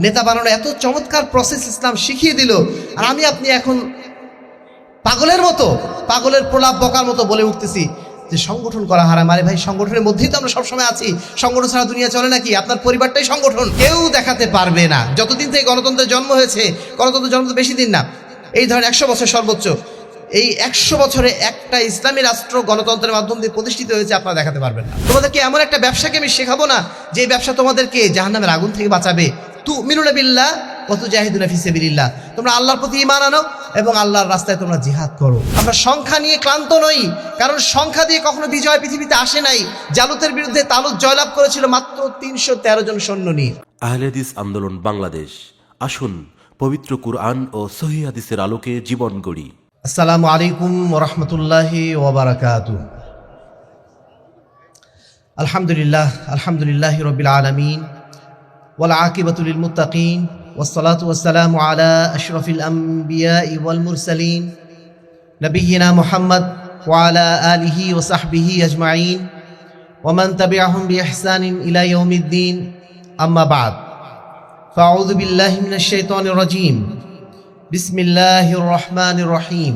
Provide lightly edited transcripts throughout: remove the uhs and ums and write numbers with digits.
নেতা বানানো এত চমৎকার প্রসেস ইসলাম শিখিয়ে দিল, আর আমি আপনি এখন পাগলের মতো, পাগলের প্রলাপ বকার মতো বলে উঠতেছি যে সংগঠন করা হারাম। আরে ভাই, সংগঠনের মধ্যেই তো আমরা সবসময় আছি। সংগঠন ছাড়া দুনিয়া চলে নাকি? আপনার পরিবারটাই সংগঠন। কেউ দেখাতে পারবে না যতদিন থেকে গণতন্ত্রের জন্ম হয়েছে, গণতন্ত্রের জন্ম তো বেশি দিন না, এই ধরেন 100 বছর সর্বোচ্চ, এই 100 বছরে একটা ইসলামী রাষ্ট্র গণতন্ত্রের মাধ্যম দিয়ে প্রতিষ্ঠিত হয়েছে, আপনারা দেখাতে পারবেন না। তোমাদেরকে এমন একটা ব্যবসাকে আমি শেখাবো না যে ব্যবসা তোমাদেরকে জাহান্নামের আগুন থেকে বাঁচাবে। তুমিনুনা বিল্লাহ ওয়া তুজাহিদুনা ফি সাবিলিল্লাহ, তোমরা আল্লাহর প্রতি ঈমান আনো এবং আল্লাহর রাস্তায় তোমরা জিহাদ করো। আমরা সংখ্যা নিয়ে ক্লান্ত নই, কারণ সংখ্যা দিয়ে কখনো বিজয় পৃথিবীতে আসে নাই। জালুতের বিরুদ্ধে তালুত জয়লাভ করেছিল মাত্র 313 জন সৈন্য নিয়ে। আহলে হাদিস আন্দোলন বাংলাদেশ, আসুন পবিত্র কুরআন ও সহিহ হাদিসের আলোকে জীবন গড়ি। আসসালামু আলাইকুম ওয়া রাহমাতুল্লাহি ওয়া বারাকাতুহু। আলহামদুলিল্লাহি রাব্বিল আলামিন ওয়াল আকিবাতু লিল মুত্তাকিন والصلاة والسلام على أشرف الأنبياء والمرسلين نبينا محمد وعلى آله وصحبه أجمعين ومن تبعهم بإحسان إلى يوم الدين أما بعد فأعوذ بالله من الشيطان الرجيم بسم الله الرحمن الرحيم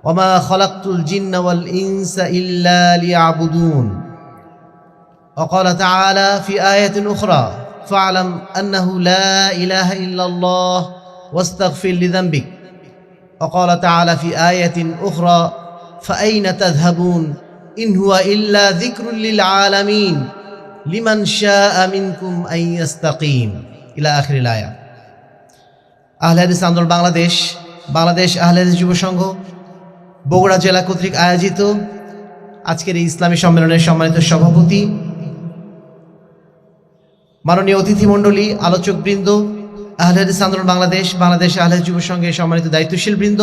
وما خلقت الجن والإنس إلا ليعبدون وقال تعالى في آية أخرى فاعلم أنه لا إله إلا الله واستغفر لذنبك وقال تعالى في آية أخرى فأين تذهبون إن هو إلا ذكر للعالمين لمن شاء منكم أن يستقيم إلى آخر الآية। আহলে হাদিস আন্দোলন বাংলাদেশ আহলে হাদিস যুব সংঘ বগুড়া জেলা কর্তৃক আয়োজিত আজকের এই ইসলামী সম্মেলনের সম্মানিত সভাপতি, মাননীয় অতিথিমণ্ডলী, আলোচকবৃন্দ, আহলে হাদিস আন্দোলন বাংলাদেশ আহলে হাদিস যুব সংঘের সম্মানিত দায়িত্বশীল বৃন্দ,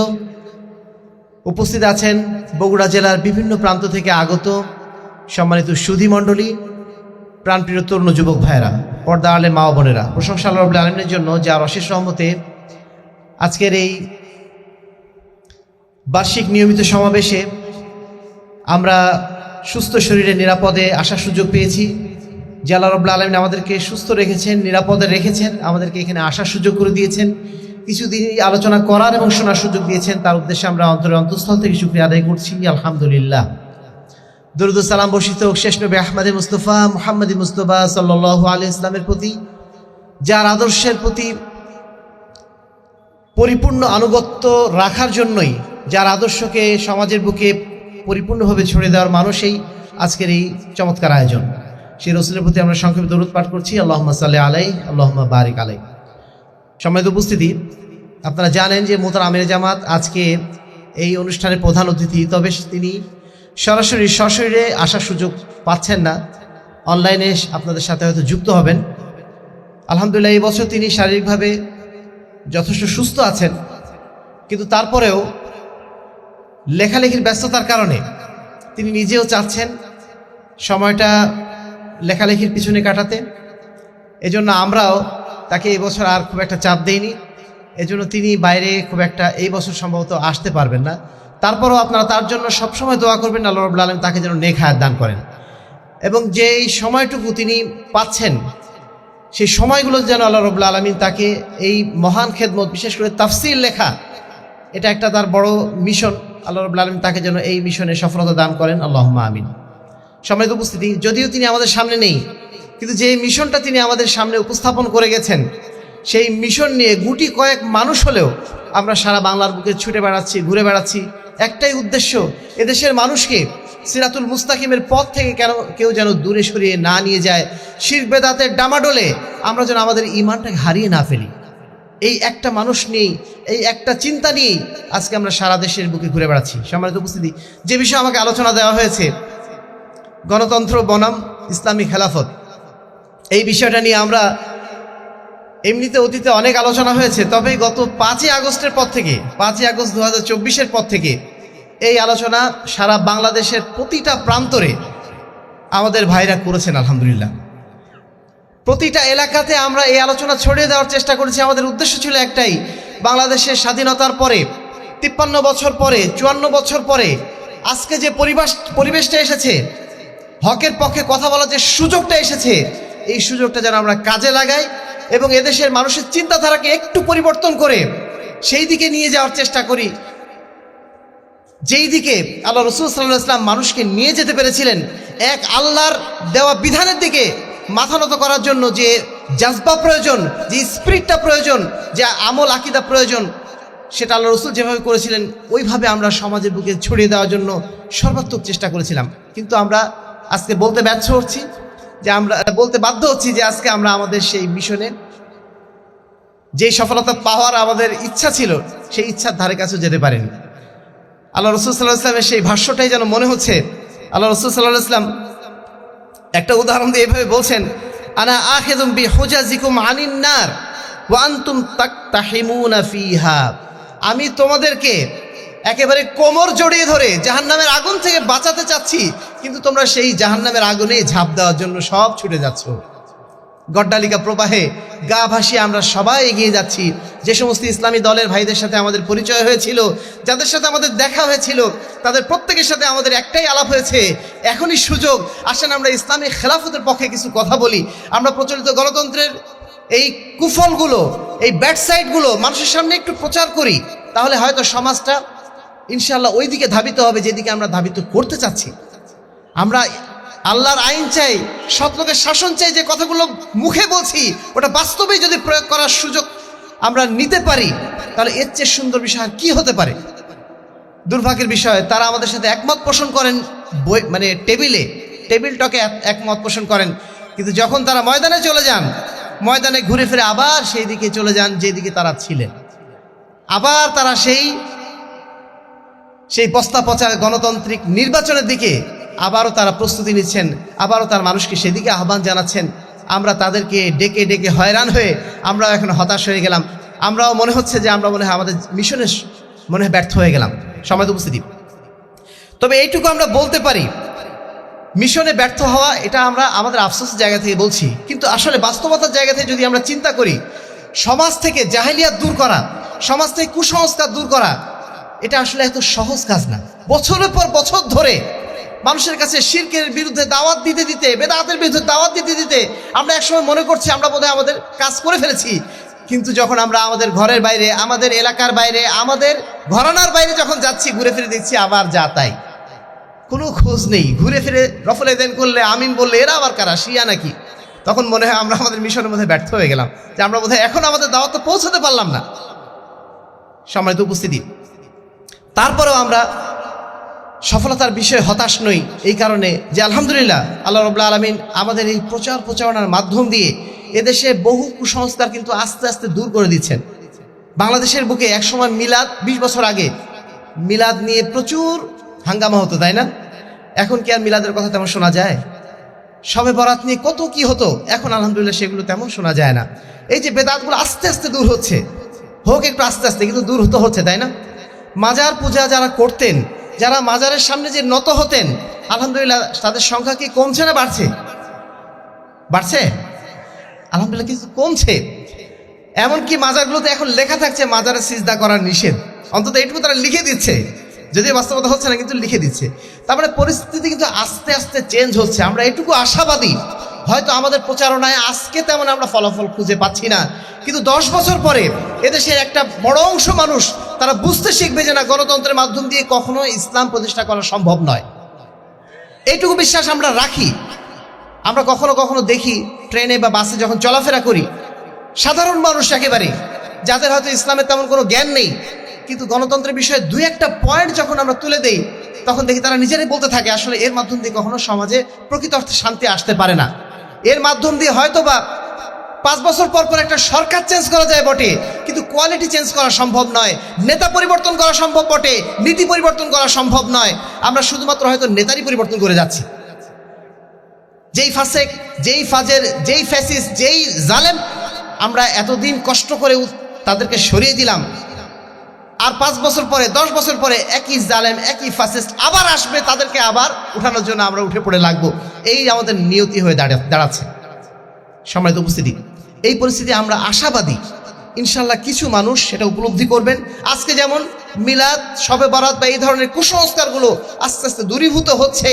উপস্থিত আছেন বগুড়া জেলার বিভিন্ন প্রান্ত থেকে আগত সম্মানিত সুধী মণ্ডলী, প্রাণপ্রিয় তরুণ যুবক ভাইয়েরা, পর্দা আলে মা ও বোনেরা, প্রশংসা আল্লাহ রাব্বুল আলামিনের জন্য যার অশেষ রহমতে আজকের এই বার্ষিক নিয়মিত সমাবেশে আমরা সুস্থ শরীরে নিরাপদে আসার সুযোগ পেয়েছি। যে আল্লাহ রাব্বুল আলামিন আমাদেরকে সুস্থ রেখেছেন, নিরাপদে রেখেছেন, আমাদেরকে এখানে আসার সুযোগ করে দিয়েছেন, কিছুদিন আলোচনা করার এবং শোনার সুযোগ দিয়েছেন, তার উদ্দেশ্যে আমরা অন্তঃস্থল থেকে শুকরিয়া আদায় করছি, আলহামদুলিল্লাহ। দরুদ ও সালাম বর্ষিত হোক শেষ নবী আহমদে মুস্তফা মুহাম্মদ মুস্তফা সাল্লাল্লাহু আলাইহি ইসলামের প্রতি, যার আদর্শের প্রতি পরিপূর্ণ আনুগত্য রাখার জন্যই, যার আদর্শকে সমাজের বুকে পরিপূর্ণভাবে ছড়িয়ে দেওয়ার মানুষই আজকের এই চমৎকার আয়োজন। সেই রাসূলের প্রতি আমরা সংক্ষেপে দরুদ পাঠ করছি, আল্লাহুম্মা সাল্লি আলাইহি আল্লাহুম্মা বারিক আলাইহি। সম্মানিত উপস্থিতি, আপনারা জানেন যে মোহতারাম আমিরে জামাত আজকে এই অনুষ্ঠানের প্রধান অতিথি, তবে তিনি সরাসরি সশরীরে আসার সুযোগ পাচ্ছেন না, অনলাইনে আপনাদের সাথে হয়তো যুক্ত হবেন। আলহামদুলিল্লাহ, এই বছর তিনি শারীরিকভাবে যথেষ্ট সুস্থ আছেন, কিন্তু তারপরেও লেখালেখির ব্যস্ততার কারণে তিনি নিজেও চাচ্ছেন সময়টা লেখালেখির পিছনে কাটাতে। এজন্য আমরাও তাকে এই বছর আর খুব একটা চাপ দেইনি, এজন্য তিনি বাইরে খুব একটা এই বছর সম্ভবত আসতে পারবেন না। তারপরও আপনারা তার জন্য সবসময় দোয়া করবেন, আল্লাহ রাব্বুল আলামিন তাকে যেন নেক হায়াত দান করেন, এবং যে এই সময়টুকু তিনি পাচ্ছেন সেই সময়গুলো যেন আল্লাহ রাব্বুল আলামিন তাকে এই মহান খেদমত, বিশেষ করে তাফসীর লেখা, এটা একটা তার বড় মিশন, আল্লাহ রাব্বুল আলামিন তাকে যেন এই মিশনে সফলতা দান করেন, আল্লাহুম্মা আমিন। সম্মানিত উপস্থিতি, যদিও তিনি আমাদের সামনে নেই, কিন্তু যে মিশনটা তিনি আমাদের সামনে উপস্থাপন করে গেছেন, সেই মিশন নিয়ে গুটি কয়েক মানুষ হলেও আমরা সারা বাংলার বুকে ছুটে বেড়াচ্ছি, ঘুরে বেড়াচ্ছি, একটাই উদ্দেশ্য, এদেশের মানুষকে সিরাতুল মুস্তাকিমের পথ থেকে কেউ যেন দূরে সরিয়ে না নিয়ে যায়, শিরক বেদাতের ডামাডোলে আমরা যেন আমাদের ঈমানটাকে হারিয়ে না ফেলি। এই একটা মানুষ নিয়েই, এই একটা চিন্তা নিয়েই আজকে আমরা সারা দেশের বুকে ঘুরে বেড়াচ্ছি। সম্মানিত উপস্থিতি, যে বিষয়ে আমাকে আলোচনা দেওয়া হয়েছে, গণতন্ত্র বনাম ইসলামী খেলাফত, এই বিষয়টা নিয়ে আমরা এমনিতে অতীতে অনেক আলোচনা হয়েছে, তবে গত 5ই আগস্টের পর থেকে, 5ই আগস্ট 2024-এর পর থেকে এই আলোচনা সারা বাংলাদেশের প্রতিটা প্রান্তরে আমাদের ভাইরা করেছেন। আলহামদুলিল্লাহ, প্রতিটা এলাকাতে আমরা এই আলোচনা ছড়িয়ে দেওয়ার চেষ্টা করেছি। আমাদের উদ্দেশ্য ছিল একটাই, বাংলাদেশের স্বাধীনতার পরে 53 বছর পরে, 54 বছর পরে আজকে যে পরিবেশটা এসেছে, হকের পক্ষে কথা বলার যে সুযোগটা এসেছে, এই সুযোগটা যেন আমরা কাজে লাগাই এবং এদেশের মানুষের চিন্তাধারাকে একটু পরিবর্তন করে সেই দিকে নিয়ে যাওয়ার চেষ্টা করি, যেই দিকে আল্লাহ রাসূল সাল্লাল্লাহু আলাইহি ওয়াসাল্লাম মানুষকে নিয়ে যেতে পেরেছিলেন, এক আল্লাহর দেওয়া বিধানের দিকে মাথা নত করার জন্য যে জাজবা প্রয়োজন, যে স্পিরিটটা প্রয়োজন, যে আমল আকীদা প্রয়োজন, সেটা আল্লাহ রাসূল যেভাবে করেছিলেন ওইভাবে আমরা সমাজের বুকে ছড়িয়ে দেওয়ার জন্য সর্বাত্মক চেষ্টা করেছিলাম। কিন্তু আমরা আজকে বলতে ব্যর্থ হচ্ছি, যে আমরা বলতে বাধ্য হচ্ছি যে আজকে আমরা আমাদের সেই মিশনে যেই সফলতা পাওয়ার আমাদের ইচ্ছা ছিল সেই ইচ্ছার ধারে কাছেও যেতে পারেনি। আল্লাহ রাসূল সাল্লাল্লাহু আলাইহি ওয়াসাল্লামের সেই ভাষ্যটাই যেন মনে হচ্ছে। আল্লাহ রাসূল সাল্লাল্লাহু আলাইহি ওয়াসাল্লাম একটা উদাহরণ দিয়ে এভাবে বলছেন, আনা আখিযুম বিহুজাজিকুম আনিন নার ওয়া আনতুম তাকতাহিমুনা ফিহা, আমি তোমাদেরকে একেবারে কোমর জড়িয়ে ধরে জাহান্নামের আগুন থেকে বাঁচাতে চাচ্ছি, কিন্তু তোমরা সেই জাহান্নামের আগুনে ঝাঁপ দেওয়ার জন্য সব ছুটে যাচ্ছ। গড্ডালিকা প্রবাহে গা ভাসিয়ে আমরা সবাই এগিয়ে যাচ্ছি। যে সমস্ত ইসলামী দলের ভাইদের সাথে আমাদের পরিচয় হয়েছিল, যাদের সাথে আমাদের দেখা হয়েছিল, তাদের প্রত্যেকের সাথে আমাদের একটাই আলাপ হয়েছে, এখনই সুযোগ, আসেন আমরা ইসলামী খেলাফতের পক্ষে কিছু কথা বলি, আমরা প্রচলিত গণতন্ত্রের এই কুফলগুলো, এই ব্যাড সাইডগুলো মানুষের সামনে একটু প্রচার করি, তাহলে হয়তো সমাজটা ইনশাআল্লাহ ওই দিকে ধাবিত হবে যেদিকে আমরা ধাবিত করতে চাচ্ছি। আমরা আল্লাহর আইন চাই, সৎ লোকের শাসন চাই, যে কথাগুলো মুখে বলছি ওটা বাস্তবেই যদি প্রয়োগ করার সুযোগ আমরা নিতে পারি, তাহলে এর চেয়ে সুন্দর বিষয় আর কি হতে পারে। দুর্ভাগ্যের বিষয়, তারা আমাদের সাথে একমত পোষণ করেন, মানে টেবিল টকে একমত পোষণ করেন, কিন্তু যখন তারা ময়দানে চলে যান, ময়দানে ঘুরে ফিরে আবার সেই দিকে চলে যান যেদিকে তারা ছিলেন। আবার তারা সেই বস্তা পচা গণতান্ত্রিক নির্বাচনের দিকে আবারও তারা প্রস্তুতি নিচ্ছেন, আবারও তার মানুষকে সেদিকে আহ্বান জানাচ্ছেন। আমরা তাদেরকে ডেকে ডেকে হয়রান হয়ে আমরাও এখন হতাশ হয়ে গেলাম। আমরাও মনে হচ্ছে যে আমরা মনে হয় আমাদের মিশনে মনে হয় ব্যর্থ হয়ে গেলাম। সময় উপস্থিতি, তবে এইটুকু আমরা বলতে পারি, মিশনে ব্যর্থ হওয়া এটা আমরা আমাদের আফসোসের জায়গা থেকে বলছি, কিন্তু আসলে বাস্তবতার জায়গা থেকে যদি আমরা চিন্তা করি, সমাজ থেকে জাহেলিয়াত দূর করা, সমাজ থেকে কুসংস্কার দূর করা, এটা আসলে এত সহজ কাজ না। বছরের পর বছর ধরে মানুষের কাছে শিরকের বিরুদ্ধে দাওয়াত দিতে দিতে, বেদাতের বিরুদ্ধে দাওয়াত দিতে দিতে আমরা একসময় মনে করছি আমরা বোধহয় আমাদের কাজ করে ফেলেছি, কিন্তু যখন আমরা আমাদের ঘরের বাইরে, আমাদের এলাকার বাইরে, আমাদের ঘরানার বাইরে যখন যাচ্ছি, ঘুরে ফিরে দেখছি আবার যা তাই, কোনো খোঁজ নেই। ঘুরে ফিরে রফল এদেন করলে, আমিন বললে এরা আবার কারা, শিয়া নাকি, তখন মনে হয় আমরা আমাদের মিশনের মধ্যে ব্যর্থ হয়ে গেলাম, যে আমরা বোধহয় এখন আমাদের দাওয়াত পৌঁছাতে পারলাম না। সম্মানিত উপস্থিতি, তারপরেও আমরা সফলতার বিষয়ে হতাশ নই এই কারণে যে আলহামদুলিল্লাহ আল্লাহ রাব্বুল আলামিন আমাদের এই প্রচারণার মাধ্যম দিয়ে এদেশে বহু কুসংস্কার কিন্তু আস্তে আস্তে দূর করে দিচ্ছেন। বাংলাদেশের বুকে একসময় মিলাদ, 20 বছর আগে মিলাদ নিয়ে প্রচুর হাঙ্গামা হতো, তাই না? এখন কি আর মিলাদের কথা তেমন শোনা যায়? শবে বরাত নিয়ে কত কি হতো, এখন আলহামদুলিল্লাহ সেগুলো তেমন শোনা যায় না। এই যে বেদাতগুলো আস্তে আস্তে দূর হচ্ছে, হোক একটু আস্তে আস্তে, কিন্তু দূর হচ্ছে, তাই না? মাজার পূজা যারা করতেন, যারা মাজারের সামনে যে নত হতেন, আলহামদুলিল্লাহ তাদের সংখ্যা কি কমছে না বাড়ছে? বাড়ছে আলহামদুলিল্লাহ, কিছু কমছে। এমনকি মাজারগুলোতে এখন লেখা থাকছে মাজারে সিজদা করার নিষেধ, অন্তত এইটুকু তারা লিখে দিচ্ছে, যদিও বাস্তবতা হচ্ছে না, কিন্তু লিখে দিচ্ছে। তারপরে পরিস্থিতি কিন্তু আস্তে আস্তে চেঞ্জ হচ্ছে। আমরা এটুকু আশাবাদী, হয়তো আমাদের প্রচারণায় আজকে তেমন আমরা ফলাফল খুঁজে পাচ্ছি না, কিন্তু 10 বছর পরে এদেশের একটা বড় অংশ মানুষ তারা বুঝতে শিখবে যে না, গণতন্ত্রের মাধ্যম দিয়ে কখনো ইসলাম প্রতিষ্ঠা করা সম্ভব নয়। এইটুকু বিশ্বাস আমরা রাখি। আমরা কখনো কখনো দেখি ট্রেনে বা বাসে যখন চলাফেরা করি, সাধারণ মানুষ একেবারে যাদের হয়তো ইসলামের তেমন কোনো জ্ঞান নেই, কিন্তু গণতন্ত্রের বিষয়ে 2-1টা পয়েন্ট যখন আমরা তুলে দেই, তখন দেখি তারা নিজেরাই বলতে থাকে আসলে এর মাধ্যম দিয়ে কখনো সমাজে প্রকৃত অর্থে শান্তি আসতে পারে না। এর মাধ্যম দিয়ে হয়তো বা 5 বছর পর পর একটা সরকার চেঞ্জ করা যায় বটে, কিন্তু কোয়ালিটি চেঞ্জ করা সম্ভব নয়। নেতা পরিবর্তন করা সম্ভব বটে, নীতি পরিবর্তন করা সম্ভব নয়। আমরা শুধুমাত্র হয়তো নেতারই পরিবর্তন করে যাচ্ছি। যেই ফাসেক, যেই ফাজের, যেই ফ্যাসিস, যেই জালেম আমরা এতদিন কষ্ট করে তাদেরকে সরিয়ে দিলাম, আর 5 বছর পরে, 10 বছর পরে একই জালেম, একই ফাসিস্ট আবার আসবে, তাদেরকে আবার উঠানোর জন্য আমরা উঠে পড়ে লাগবো। এই আমাদের নিয়তি হয়ে দাঁড়াচ্ছে। সম্মানিত উপস্থিতি, এই পরিস্থিতি আমরা আশাবাদী ইনশাল্লাহ কিছু মানুষ সেটা উপলব্ধি করবেন। আজকে যেমন মিলাদ, শবে বরাত বা এই ধরনের কুসংস্কারগুলো আস্তে আস্তে দূরীভূত হচ্ছে,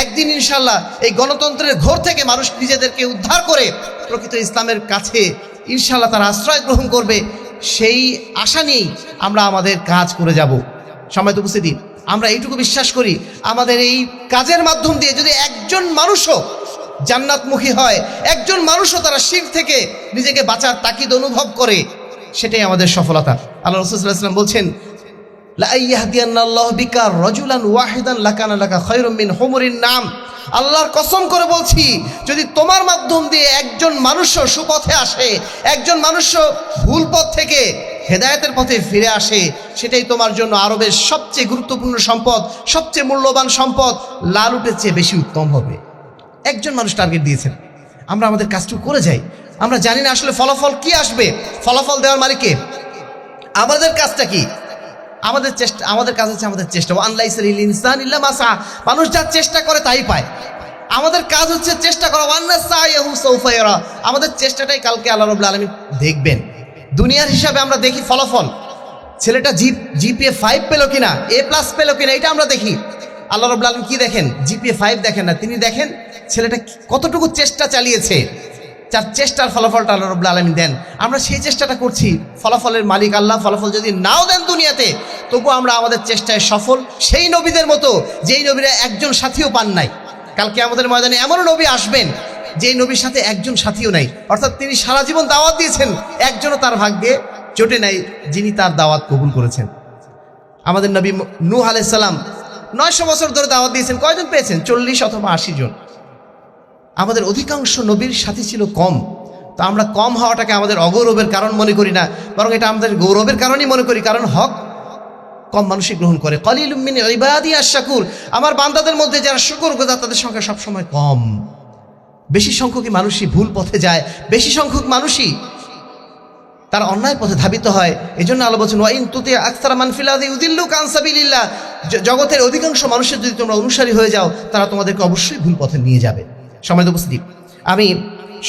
একদিন ইনশাল্লাহ এই গণতন্ত্রের ঘোর থেকে মানুষ নিজেদেরকে উদ্ধার করে প্রকৃত ইসলামের কাছে ইনশাআল্লাহ তারা আশ্রয় গ্রহণ করবে, সেই আশা নিয়েই আমরা আমাদের কাজ করে যাব। সম্মানিত উপস্থিতি, আমরা এইটুকু বিশ্বাস করি, আমাদের এই কাজের মাধ্যম দিয়ে যদি একজন মানুষও জান্নাতমুখী হয়, একজন মানুষও তারা শিরক থেকে নিজেকে বাঁচার তাকিদ অনুভব করে, সেটাই আমাদের সফলতা। আল্লাহ রাসূল সাল্লাল্লাহু আলাইহি ওয়াসাল্লাম বলছেন, লা ইয়াহদিয়ান্নাল্লাহু বিকা রাজুলান ওয়াহিদান লাকানা লাকা খায়রুম মিন হুমুরিন নাম। আল্লাহর কসম করে বলছি, যদি তোমার মাধ্যম দিয়ে একজন মানুষও সুপথে আসে, একজন মানুষও ভুল পথ থেকে হেদায়েতের পথে ফিরে আসে, সেটাই তোমার জন্য আরবের সবচেয়ে গুরুত্বপূর্ণ সম্পদ, সবচেয়ে মূল্যবান সম্পদ, লালুটের চেয়ে বেশি উত্তম হবে। একজন মানুষ টার্গেট দিয়েছেন, আমরা আমাদের কাজটুকু করে যাই। আমরা জানি না আসলে ফলাফল কি আসবে, ফলাফল দেওয়ার মালিককে। আমাদের কাজটা কি? আমাদের চেষ্টা, আমাদের কাজ হচ্ছে আমাদের চেষ্টা। ওয়ানলাইসাল ইনসান ইল্লা মা সা, মানুষ যা চেষ্টা করে তাই পায়। আমাদের কাজ হচ্ছে চেষ্টা করা। ওয়ান্না সাইয়াহু সাউফা ইয়ারা, আমাদের চেষ্টাটাই কালকে আল্লাহ রাব্বুল আলামিন দেখবেন। দুনিয়ার হিসাবে আমরা দেখি ফলাফল, ছেলেটা জিপিএ 5 পেলো কিনা, A+ পেলো কিনা, এটা আমরা দেখি। আল্লাহ রাব্বুল আলামিন কি দেখেন? জিপিএ 5 দেখেন না, তিনি দেখেন ছেলেটা কতটুকু চেষ্টা চালিয়েছে, যার চেষ্টার ফলাফলটা আল্লাহ রাব্বুল আলামিন দেন। আমরা সেই চেষ্টাটা করছি, ফলাফলের মালিক আল্লাহ। ফলাফল যদি নাও দেন দুনিয়াতে, তবু আমরা আমাদের চেষ্টায় সফল, সেই নবীদের মতো যেই নবীরা একজন সাথীও পান নাই। কালকে আমাদের ময়দানে এমনও নবী আসবেন যেই নবীর সাথে একজন সাথীও নাই, অর্থাৎ তিনি সারা জীবন দাওয়াত দিয়েছেন, একজনও তার ভাগ্যে জোটে নাই যিনি তার দাওয়াত কবুল করেছেন। আমাদের নবী নূহ আলাইহিস সালাম 900 বছর ধরে দাওয়াত দিয়েছেন, কয়জন পেয়েছেন? 40 অথবা 80 জন। আমাদের অধিকাংশ নবীর সাথী ছিল কম। তো আমরা কম হওয়াটাকে আমাদের অগৌরবের কারণ মনে করি না, বরং এটা আমাদের গৌরবের কারণই মনে করি, কারণ হক কম মানুষই গ্রহণ করে। কলিলুম মিন ইবাদিয়াশ শাকুর, আমার বান্দাদের মধ্যে যারা শুকরগুজার তাদের সংখ্যা সবসময় কম। বেশি সংখ্যকই মানুষই ভুল পথে যায়, বেশি সংখ্যক মানুষই তারা অন্যায় পথে ধাবিত হয়। এই জন্য আল্লাহ বলছেন, ওয়া ইন তুতি আকসারা মান ফিল আরদি ইউদিল্লুকা আন সাবিলিল্লাহ, জগতের অধিকাংশ মানুষের যদি তোমরা অনুসারী হয়ে যাও, তারা তোমাদেরকে অবশ্যই ভুল পথে নিয়ে যাবে। সম্মানিত উপস্থিতি, আমি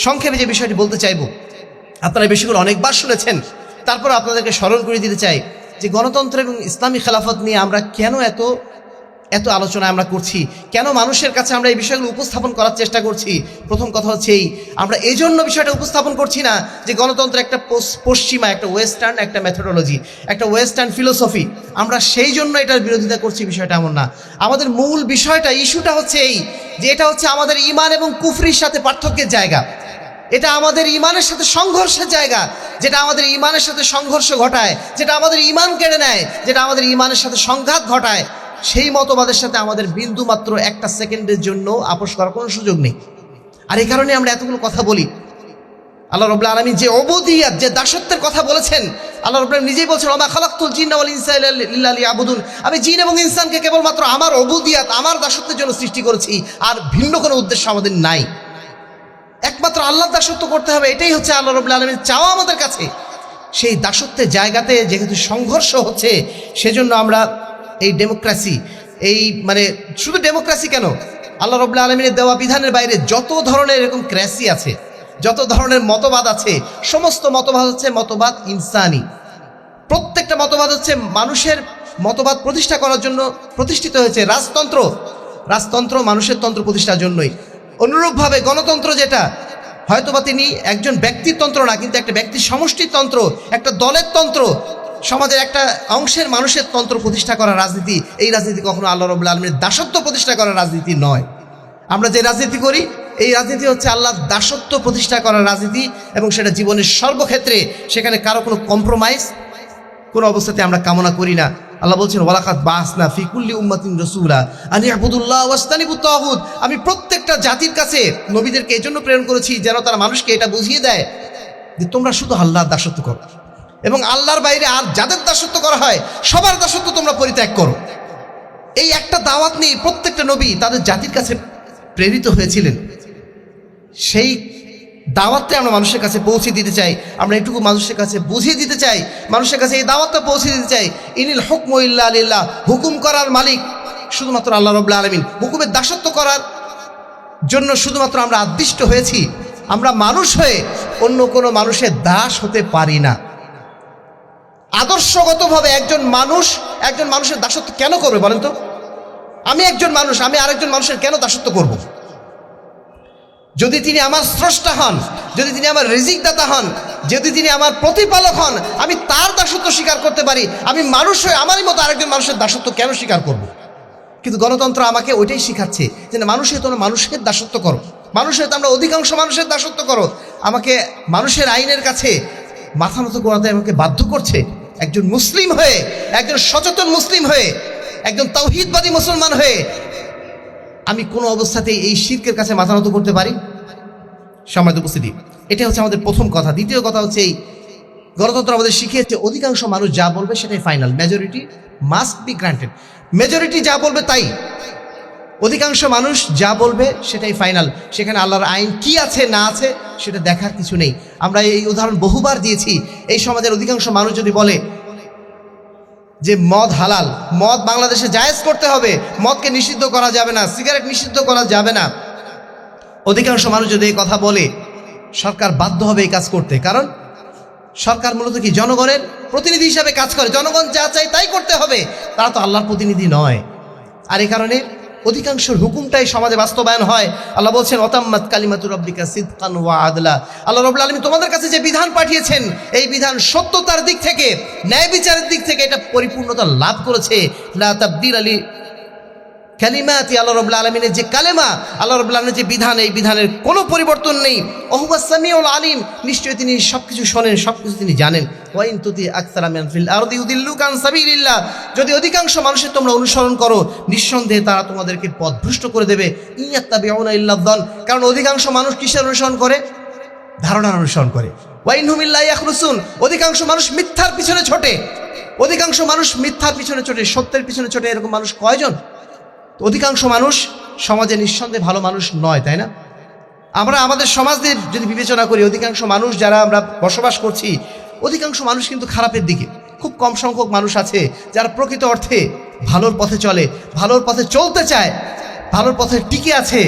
সংক্ষেপে যে বিষয়টি বলতে চাইব, আপনারা বেশি করে অনেকবার শুনেছেন, তারপর আপনাদেরকে স্মরণ করে দিতে চাই যে গণতন্ত্র এবং ইসলামী খেলাফত নিয়ে আমরা কেন এত আলোচনা আমরা করছি, কেন মানুষের কাছে আমরা এই বিষয়গুলো উপস্থাপন করার চেষ্টা করছি। প্রথম কথা হচ্ছে আমরা এই জন্য বিষয়টা উপস্থাপন করছি না যে গণতন্ত্র একটা পশ্চিমা, একটা ওয়েস্টার্ন, একটা মেথোডোলজি, একটা ওয়েস্টার্ন ফিলোসফি, আমরা সেই জন্য এটার বিরোধিতা করছি, বিষয়টা এমন না। আমাদের মূল বিষয়টা, ইস্যুটা হচ্ছে যে এটা হচ্ছে আমাদের ঈমান এবং কুফরির সাথে পার্থক্যের জায়গা। এটা আমাদের ঈমানের সাথে সংঘর্ষের জায়গা, যেটা আমাদের ঈমানের সাথে সংঘর্ষ ঘটায়, যেটা আমাদের ঈমান কেড়ে নেয়, যেটা আমাদের ঈমানের সাথে সংঘাত ঘটায়। সেই মতবাদের সাথে আমাদের বিন্দু মাত্র একটা সেকেন্ডের জন্য আপোষ করার কোনো সুযোগ নেই। আর এই কারণে আমরা এতগুলো কথা বলি। আল্লাহ রাব্বুল আলামিন যে উবুদিয়্যাত, যে দাসত্বের কথা বলেছেন, আল্লাহ রাব্বুল আলামিন নিজেই বলছেন, ওয়া মা খালাকতুল জিন্না ওয়াল ইনসা ইল্লা লিয়াবুদুন, আমি জিন এবং ইনসানকে কেবলমাত্র আমার উবুদিয়্যাত, আমার দাসত্বের জন্য সৃষ্টি করেছি, আর ভিন্ন কোনো উদ্দেশ্য আমাদের নাই। একমাত্র আল্লাহর দাসত্ব করতে হবে, এটাই হচ্ছে আল্লাহ রাব্বুল আলামিন চাওয়া আমাদের কাছে। সেই দাসত্বের জায়গাতে যেহেতু সংঘর্ষ হচ্ছে, সেজন্য আমরা এই ডেমোক্রেসি, শুধু ডেমোক্রেসি কেন, আল্লাহ রাব্বুল আলামিনের দেওয়া বিধানের বাইরে যত ধরনের এরকম ক্রাসি আছে, যত ধরনের মতবাদ আছে, সমস্ত মতবাদ হচ্ছে মতবাদ ইনসানি। প্রত্যেকটা মতবাদ হচ্ছে মানুষের মতবাদ প্রতিষ্ঠা করার জন্য প্রতিষ্ঠিত হয়েছে। রাজতন্ত্র মানুষের তন্ত্র প্রতিষ্ঠার জন্যই। অনুরূপভাবে গণতন্ত্র, যেটা হয়তোবা তিনি একজন ব্যক্তির তন্ত্র না, কিন্তু একটা ব্যক্তির সমষ্টির তন্ত্র, একটা দলের তন্ত্র, সমাজের একটা অংশের মানুষের তন্ত্র প্রতিষ্ঠা করার রাজনীতি, এই রাজনীতি কখনো আল্লাহ রাব্বুল আলামিনের দাসত্ব প্রতিষ্ঠা করার রাজনীতি নয়। আমরা যে রাজনীতি করি, এই রাজনীতি হচ্ছে আল্লাহর দাসত্ব প্রতিষ্ঠা করার রাজনীতি, এবং সেটা জীবনের সর্বক্ষেত্রে, সেখানে কারো কোনো কম্প্রোমাইজ কোনো অবস্থাতে আমরা কামনা করি না। আল্লাহ বলছেন, ওয়ালাকাদ বাসনা ফি কুল্লি উম্মাতিন রাসূলা আন ইয়াবুদুল্লাহ ওয়াজতানিবুত তাগুত, আমি প্রত্যেকটা জাতির কাছে নবীদেরকে এজন্য প্রেরণ করেছি যেন তারা মানুষকে এটা বুঝিয়ে দেয় যে তোমরা শুধু আল্লাহর দাসত্ব করো, এবং আল্লাহর বাইরে আর যাদের দাসত্ব করা হয় সবার দাসত্ব তোমরা পরিত্যাগ করো। এই একটা দাওয়াত নিয়ে প্রত্যেকটা নবী তাদের জাতির কাছে প্রেরিত হয়েছিলেন। সেই দাওয়াতটা আমরা মানুষের কাছে পৌঁছে দিতে চাই। আমরা এটুকু মানুষের কাছে বুঝিয়ে দিতে চাই, মানুষের কাছে এই দাওয়াতটা পৌঁছে দিতে চাই, ইনিল হুকমু ইল্লা লিল্লাহ, হুকুম করার মালিক শুধুমাত্র আল্লাহ রাব্বুল আলামিন। হুকুমের দাসত্ব করার জন্য শুধুমাত্র আমরা আদিষ্ট হয়েছি। আমরা মানুষ হয়ে অন্য কোনো মানুষের দাস হতে পারি না। আদর্শগতভাবে একজন মানুষের দাসত্ব কেন করবে বলেন তো? আমি একজন মানুষ, আমি আরেকজন মানুষের কেন দাসত্ব করব? যদি তিনি আমার স্রষ্টা হন, যদি তিনি আমার রিজিক দাতা হন, যদি তিনি আমার প্রতিপালক হন, আমি তার দাসত্ব স্বীকার করতে পারি। আমি মানুষ হয়ে আমারই মতো আরেকজন মানুষের দাসত্ব কেন স্বীকার করব? কিন্তু গণতন্ত্র আমাকে ওইটাই শিখাচ্ছে যে না, মানুষের তোমরা মানুষের দাসত্ব করো, মানুষের তোমরা অধিকাংশ মানুষের দাসত্ব করো। আমাকে মানুষের আইনের কাছে মাথা নত করাতে আমাকে বাধ্য করছে। একজন মুসলিম হয়ে, একজন সচেতন মুসলিম হয়ে, একজন তাওহীদবাদী মুসলমান হয়ে আমি কোনো অবস্থাতেই এই শিরকের কাছে মাথা নত করতে পারি? সম্মানিত উপস্থিতি, এটা হচ্ছে আমাদের প্রথম কথা। দ্বিতীয় কথা হচ্ছে, এই গণতন্ত্র আমাদের শিখিয়েছে অধিকাংশ মানুষ যা বলবে সেটাই final. Majority must be granted. Majority যা বলবে তাই, অধিকাংশ মানুষ যা বলবে সেটাই ফাইনাল। সেখানে আল্লাহর আইন কি আছে না আছে সেটা দেখার কিছু নেই। আমরা এই উদাহরণ বহুবার দিয়েছি। এই সমাজের অধিকাংশ মানুষ যদি বলে যে মদ হালাল, মদ বাংলাদেশে জায়েজ করতে হবে, মদকে নিষিদ্ধ করা যাবে না, সিগারেট নিষিদ্ধ করা যাবে না, অধিকাংশ মানুষ যদি এই কথা বলে, সরকার বাধ্য হবে এই কাজ করতে। কারণ সরকার মূলত কি জনগণের প্রতিনিধি হিসাবে কাজ করে, জনগণ যা চায় তাই করতে হবে, তারা তো আল্লাহর প্রতিনিধি নয়। আর এই কারণে অধিকাংশের হুকুমটাই সমাজে বাস্তবায়ন হয়। আল্লাহ বলছেন ওয়াতাম্মাত কালিমাতু রাব্বিকা সিদকান ওয়া আদলা। আল্লাহ রাব্বুল আলামিন তোমাদের কাছে যে বিধান পাঠিয়েছেন, এই বিধান সত্যতার দিক থেকে, ন্যায় বিচারের দিক থেকে এটা পরিপূর্ণতা লাভ করেছে। লা তাবদীলা লি কালিমাতি, আল্লাহ রাব্বুল আলামিনের যে কালেমা, আল্লাহ রাব্বুল আলামিনের যে বিধান, এই বিধানের কোনো পরিবর্তন নেই। ওহুয়াস সামিউল আলিম, নিশ্চয়ই তিনি সবকিছু শোনেন, সবকিছু তিনি জানেন। ওয়া ইন তুতি আকসারা মিন ফিল আরদি ইউদিল্লুকা আন সাবিলিল্লাহ, যদি অধিকাংশ মানুষের তোমরা অনুসরণ করো, নিঃসন্দেহে তারা তোমাদেরকে পথভ্রষ্ট করে দেবে। ইয়াত্তাবিউনা ইল্লা যান, কারণ অধিকাংশ মানুষ কিসের অনুসরণ করে? ধারণার অনুসরণ করে। ওয়া ইনহুম ইল্লা ইয়াখরুসুন, অধিকাংশ মানুষ মিথ্যার পিছনে ছোটে, অধিকাংশ মানুষ মিথ্যার পিছনে ছোটে, সত্যের পিছনে ছোটে। এরকম মানুষ কয়জন? অধিকাংশ মানুষ সমাজে নিঃসন্দেহে ভালো মানুষ নয়, তাই না? আমরা আমাদের সমাজের যদি বিবেচনা করি, অধিকাংশ মানুষ যারা আমরা বসবাস করছি, অধিকাংশ মানুষ কিন্তু খারাপের দিকে। খুব কম সংখ্যক মানুষ আছে যারা প্রকৃত অর্থে ভালোর পথে চলে, ভালোর পথে চলতে চায়, ভালোর পথে টিকে আছে।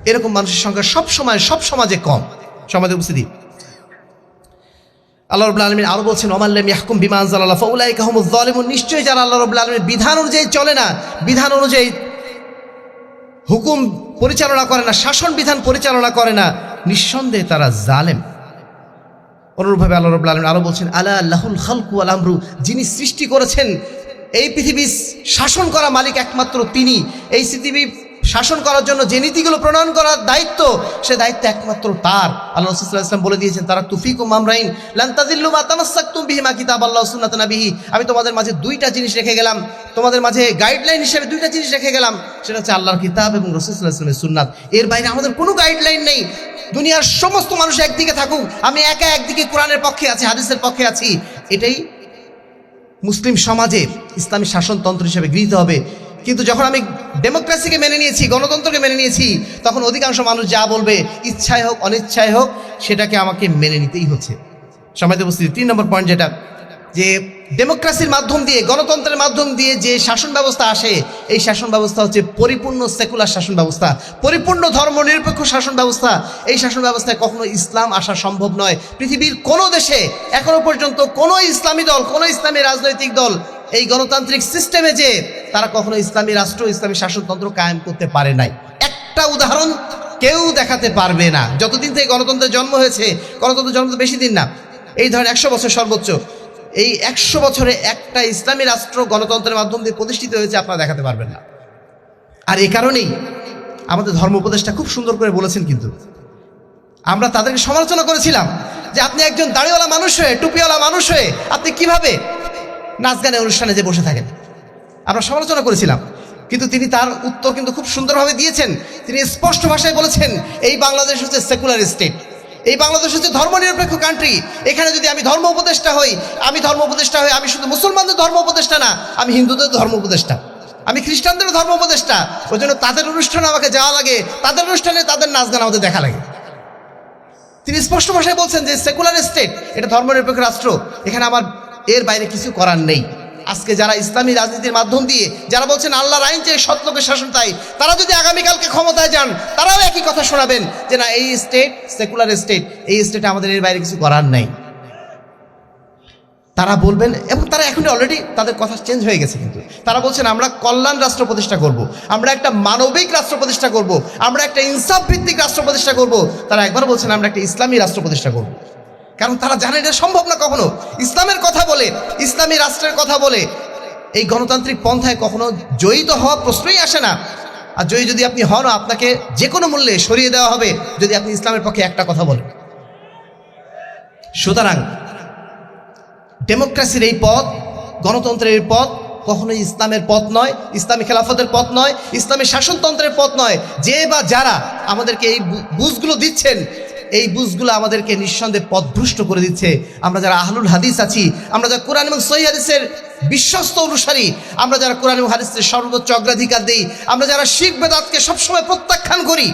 এরকম মানুষের সংখ্যা সব সমাজে কম। সমাজে উপস্থিতি আল্লাহ রাব্বুল আলামিন আরো বলছেন ওমান লাম ইয়াহকুম বিমা আনজালাল্লাহ ফাউলাইকা হুমুজ যালিমুন, নিশ্চয়ই যারা আল্লাহ রাব্বুল আলামিনের বিধান অনুযায়ী চলে না, বিধান অনুযায়ী হুকুম পরিচালনা করে না, শাসন বিধান পরিচালনা করে না, নিঃসন্দেহে তারা জালেম। অনুরূপভাবে আল্লাহ রাব্বুল আলামিন আরো বলছেন আলা লাহুল খালকু ওয়াল আমরু, যিনি সৃষ্টি করেছেন, এই পৃথিবী শাসন করা মালিক একমাত্র তিনি। এই পৃথিবী শাসন করার জন্য যে নীতিগুলো প্রণয়ন করার দায়িত্ব, সে দায়িত্ব একমাত্র তার। আল্লাহ রাসূল সাল্লাল্লাহু আলাইহি ওয়াসাল্লাম বলে দিয়েছেন তারাকতু ফীকুম আমরাইন লান তাযিল্লু মা তামাসসাকতুম বিহিমা কিতাবাল্লাহ ওয়া সুন্নাত নবিহি, আমি তোমাদের মাঝে দুইটা জিনিস রেখে গেলাম, তোমাদের মাঝে গাইডলাইন হিসেবে দুইটা জিনিস রেখে গেলাম, সেটা হচ্ছে আল্লাহর কিতাব এবং রাসূল সাল্লাল্লাহু আলাইহি ওয়াসাল্লামের সুন্নাত। এর বাইরে আমাদের কোনো গাইডলাইন নেই। দুনিয়ার সমস্ত মানুষ একদিকে থাকুক, আমি একা একদিকে কোরআনের পক্ষে আছি, হাদিসের পক্ষে আছি, এটাই মুসলিম সমাজে ইসলামী শাসনতন্ত্র হিসেবে গৃহীত হবে। কিন্তু যখন আমি ডেমোক্রেসিকে মেনে নিয়েছি, গণতন্ত্রকে মেনে নিয়েছি, তখন অধিকাংশ মানুষ যা বলবে, ইচ্ছায় হোক অনিচ্ছায় হোক, সেটাকে আমাকে মেনে নিতেই হচ্ছে। সমাজে উপস্থিতি 3 নম্বর পয়েন্ট, যেটা যে ডেমোক্রেসির মাধ্যম দিয়ে, গণতন্ত্রের মাধ্যম দিয়ে যে শাসন ব্যবস্থা আসে, এই শাসন ব্যবস্থা হচ্ছে পরিপূর্ণ সেকুলার শাসন ব্যবস্থা, পরিপূর্ণ ধর্মনিরপেক্ষ শাসন ব্যবস্থা। এই শাসন ব্যবস্থায় কখনো ইসলাম আসা সম্ভব নয়। পৃথিবীর কোনো দেশে এখনো পর্যন্ত কোনো ইসলামী দল, কোনো ইসলামী রাজনৈতিক দল এই গণতান্ত্রিক সিস্টেমে যে তারা কখনো ইসলামী রাষ্ট্র, ইসলামী শাসনতন্ত্র কায়েম করতে পারে নাই। একটা উদাহরণ কেউ দেখাতে পারবে না। যতদিন থেকে গণতন্ত্রের জন্ম হয়েছে, গণতন্ত্রের জন্ম তো বেশি দিন না, এই ধরেন 100 বছর সর্বোচ্চ, এই 100 বছরে একটা ইসলামী রাষ্ট্র গণতন্ত্রের মাধ্যম দিয়ে প্রতিষ্ঠিত হয়েছে আপনারা দেখাতে পারবেন না। আর এই কারণেই আমাদের ধর্ম উপদেষ্টা খুব সুন্দর করে বলেছেন, কিন্তু আমরা তাদেরকে সমালোচনা করেছিলাম যে আপনি একজন দাড়িওয়ালা মানুষ হয়ে, টুপিওয়ালা মানুষ হয়ে আপনি কিভাবে নাচ গানের অনুষ্ঠানে যে বসে থাকেন, আমরা সমালোচনা করেছিলাম। কিন্তু তিনি তার উত্তর কিন্তু খুব সুন্দরভাবে দিয়েছেন। তিনি স্পষ্ট ভাষায় বলেছেন এই বাংলাদেশ হচ্ছে সেকুলার স্টেট, এই বাংলাদেশ হচ্ছে ধর্মনিরপেক্ষ কান্ট্রি। এখানে যদি আমি ধর্ম উপদেষ্টা হই, আমি শুধু মুসলমানদের ধর্ম উপদেষ্টা না, আমি হিন্দুদের ধর্ম উপদেষ্টা, আমি খ্রিস্টানদের ধর্ম উপদেষ্টা। ওই জন্য তাদের অনুষ্ঠানে আমাকে যাওয়া লাগে, তাদের অনুষ্ঠানে তাদের নাচ গান আমাদের দেখা লাগে। তিনি স্পষ্ট ভাষায় বলছেন যে সেকুলার স্টেট, এটা ধর্মনিরপেক্ষ রাষ্ট্র, এখানে আমার এর বাইরে কিছু করার নেই। আজকে যারা ইসলামী রাজনীতির মাধ্যম দিয়ে যারা বলছেন আল্লাহর আইন চেয়ে সৎলোকের শাসন চাই, তারা যদি আগামীকালকে ক্ষমতায় যান, তারাও একই কথা শোনাবেন যে না, এই স্টেট সেকুলার স্টেট, এই স্টেটে আমাদের এর বাইরে কিছু করার নেই। তারা বলবেন এবং তারা এখন অলরেডি তাদের কথা চেঞ্জ হয়ে গেছে, কিন্তু তারা বলছেন আমরা কল্যাণ রাষ্ট্র প্রতিষ্ঠা করব, আমরা একটা মানবিক রাষ্ট্র প্রতিষ্ঠা করব, আমরা একটা ইনসাফ ভিত্তিক রাষ্ট্র প্রতিষ্ঠা করব। তারা একবার বলছেন আমরা একটা ইসলামী রাষ্ট্র প্রতিষ্ঠা করব, কারণ তারা জানে এটা সম্ভব না কখনো। ইসলামের কথা বলে, ইসলামী রাষ্ট্রের কথা বলে এই গণতান্ত্রিক পন্থায় কখনো জয়িত হওয়া প্রশ্নই আসে না। আর জয়ী যদি আপনি হন, আপনাকে যে কোনো মূল্যে সরিয়ে দেওয়া হবে যদি আপনি ইসলামের পক্ষে একটা কথা বলেন। সুতরাং ডেমোক্রেসির এই পথ, গণতন্ত্রের পথ কখনোই ইসলামের পথ নয়, ইসলামী খেলাফতের পথ নয়, ইসলামী শাসনতন্ত্রের পথ নয়। যে বা যারা আমাদেরকে এই বুঝগুলো দিচ্ছেন, এই বুঝগুলো আমাদেরকে নিঃসন্দেহে পথভ্রষ্ট করে দিচ্ছে। আমরা যারা আহলুল হাদিস আছি, আমরা যারা কোরআন এবং সহিহ হাদিসের বিশ্বস্ত অনুসারী, আমরা যারা কোরআন এবং হাদিসের সর্বোচ্চ অগ্রাধিকার দিই, আমরা যারা শিরক বেদাতকে সবসময় প্রত্যাখ্যান করি,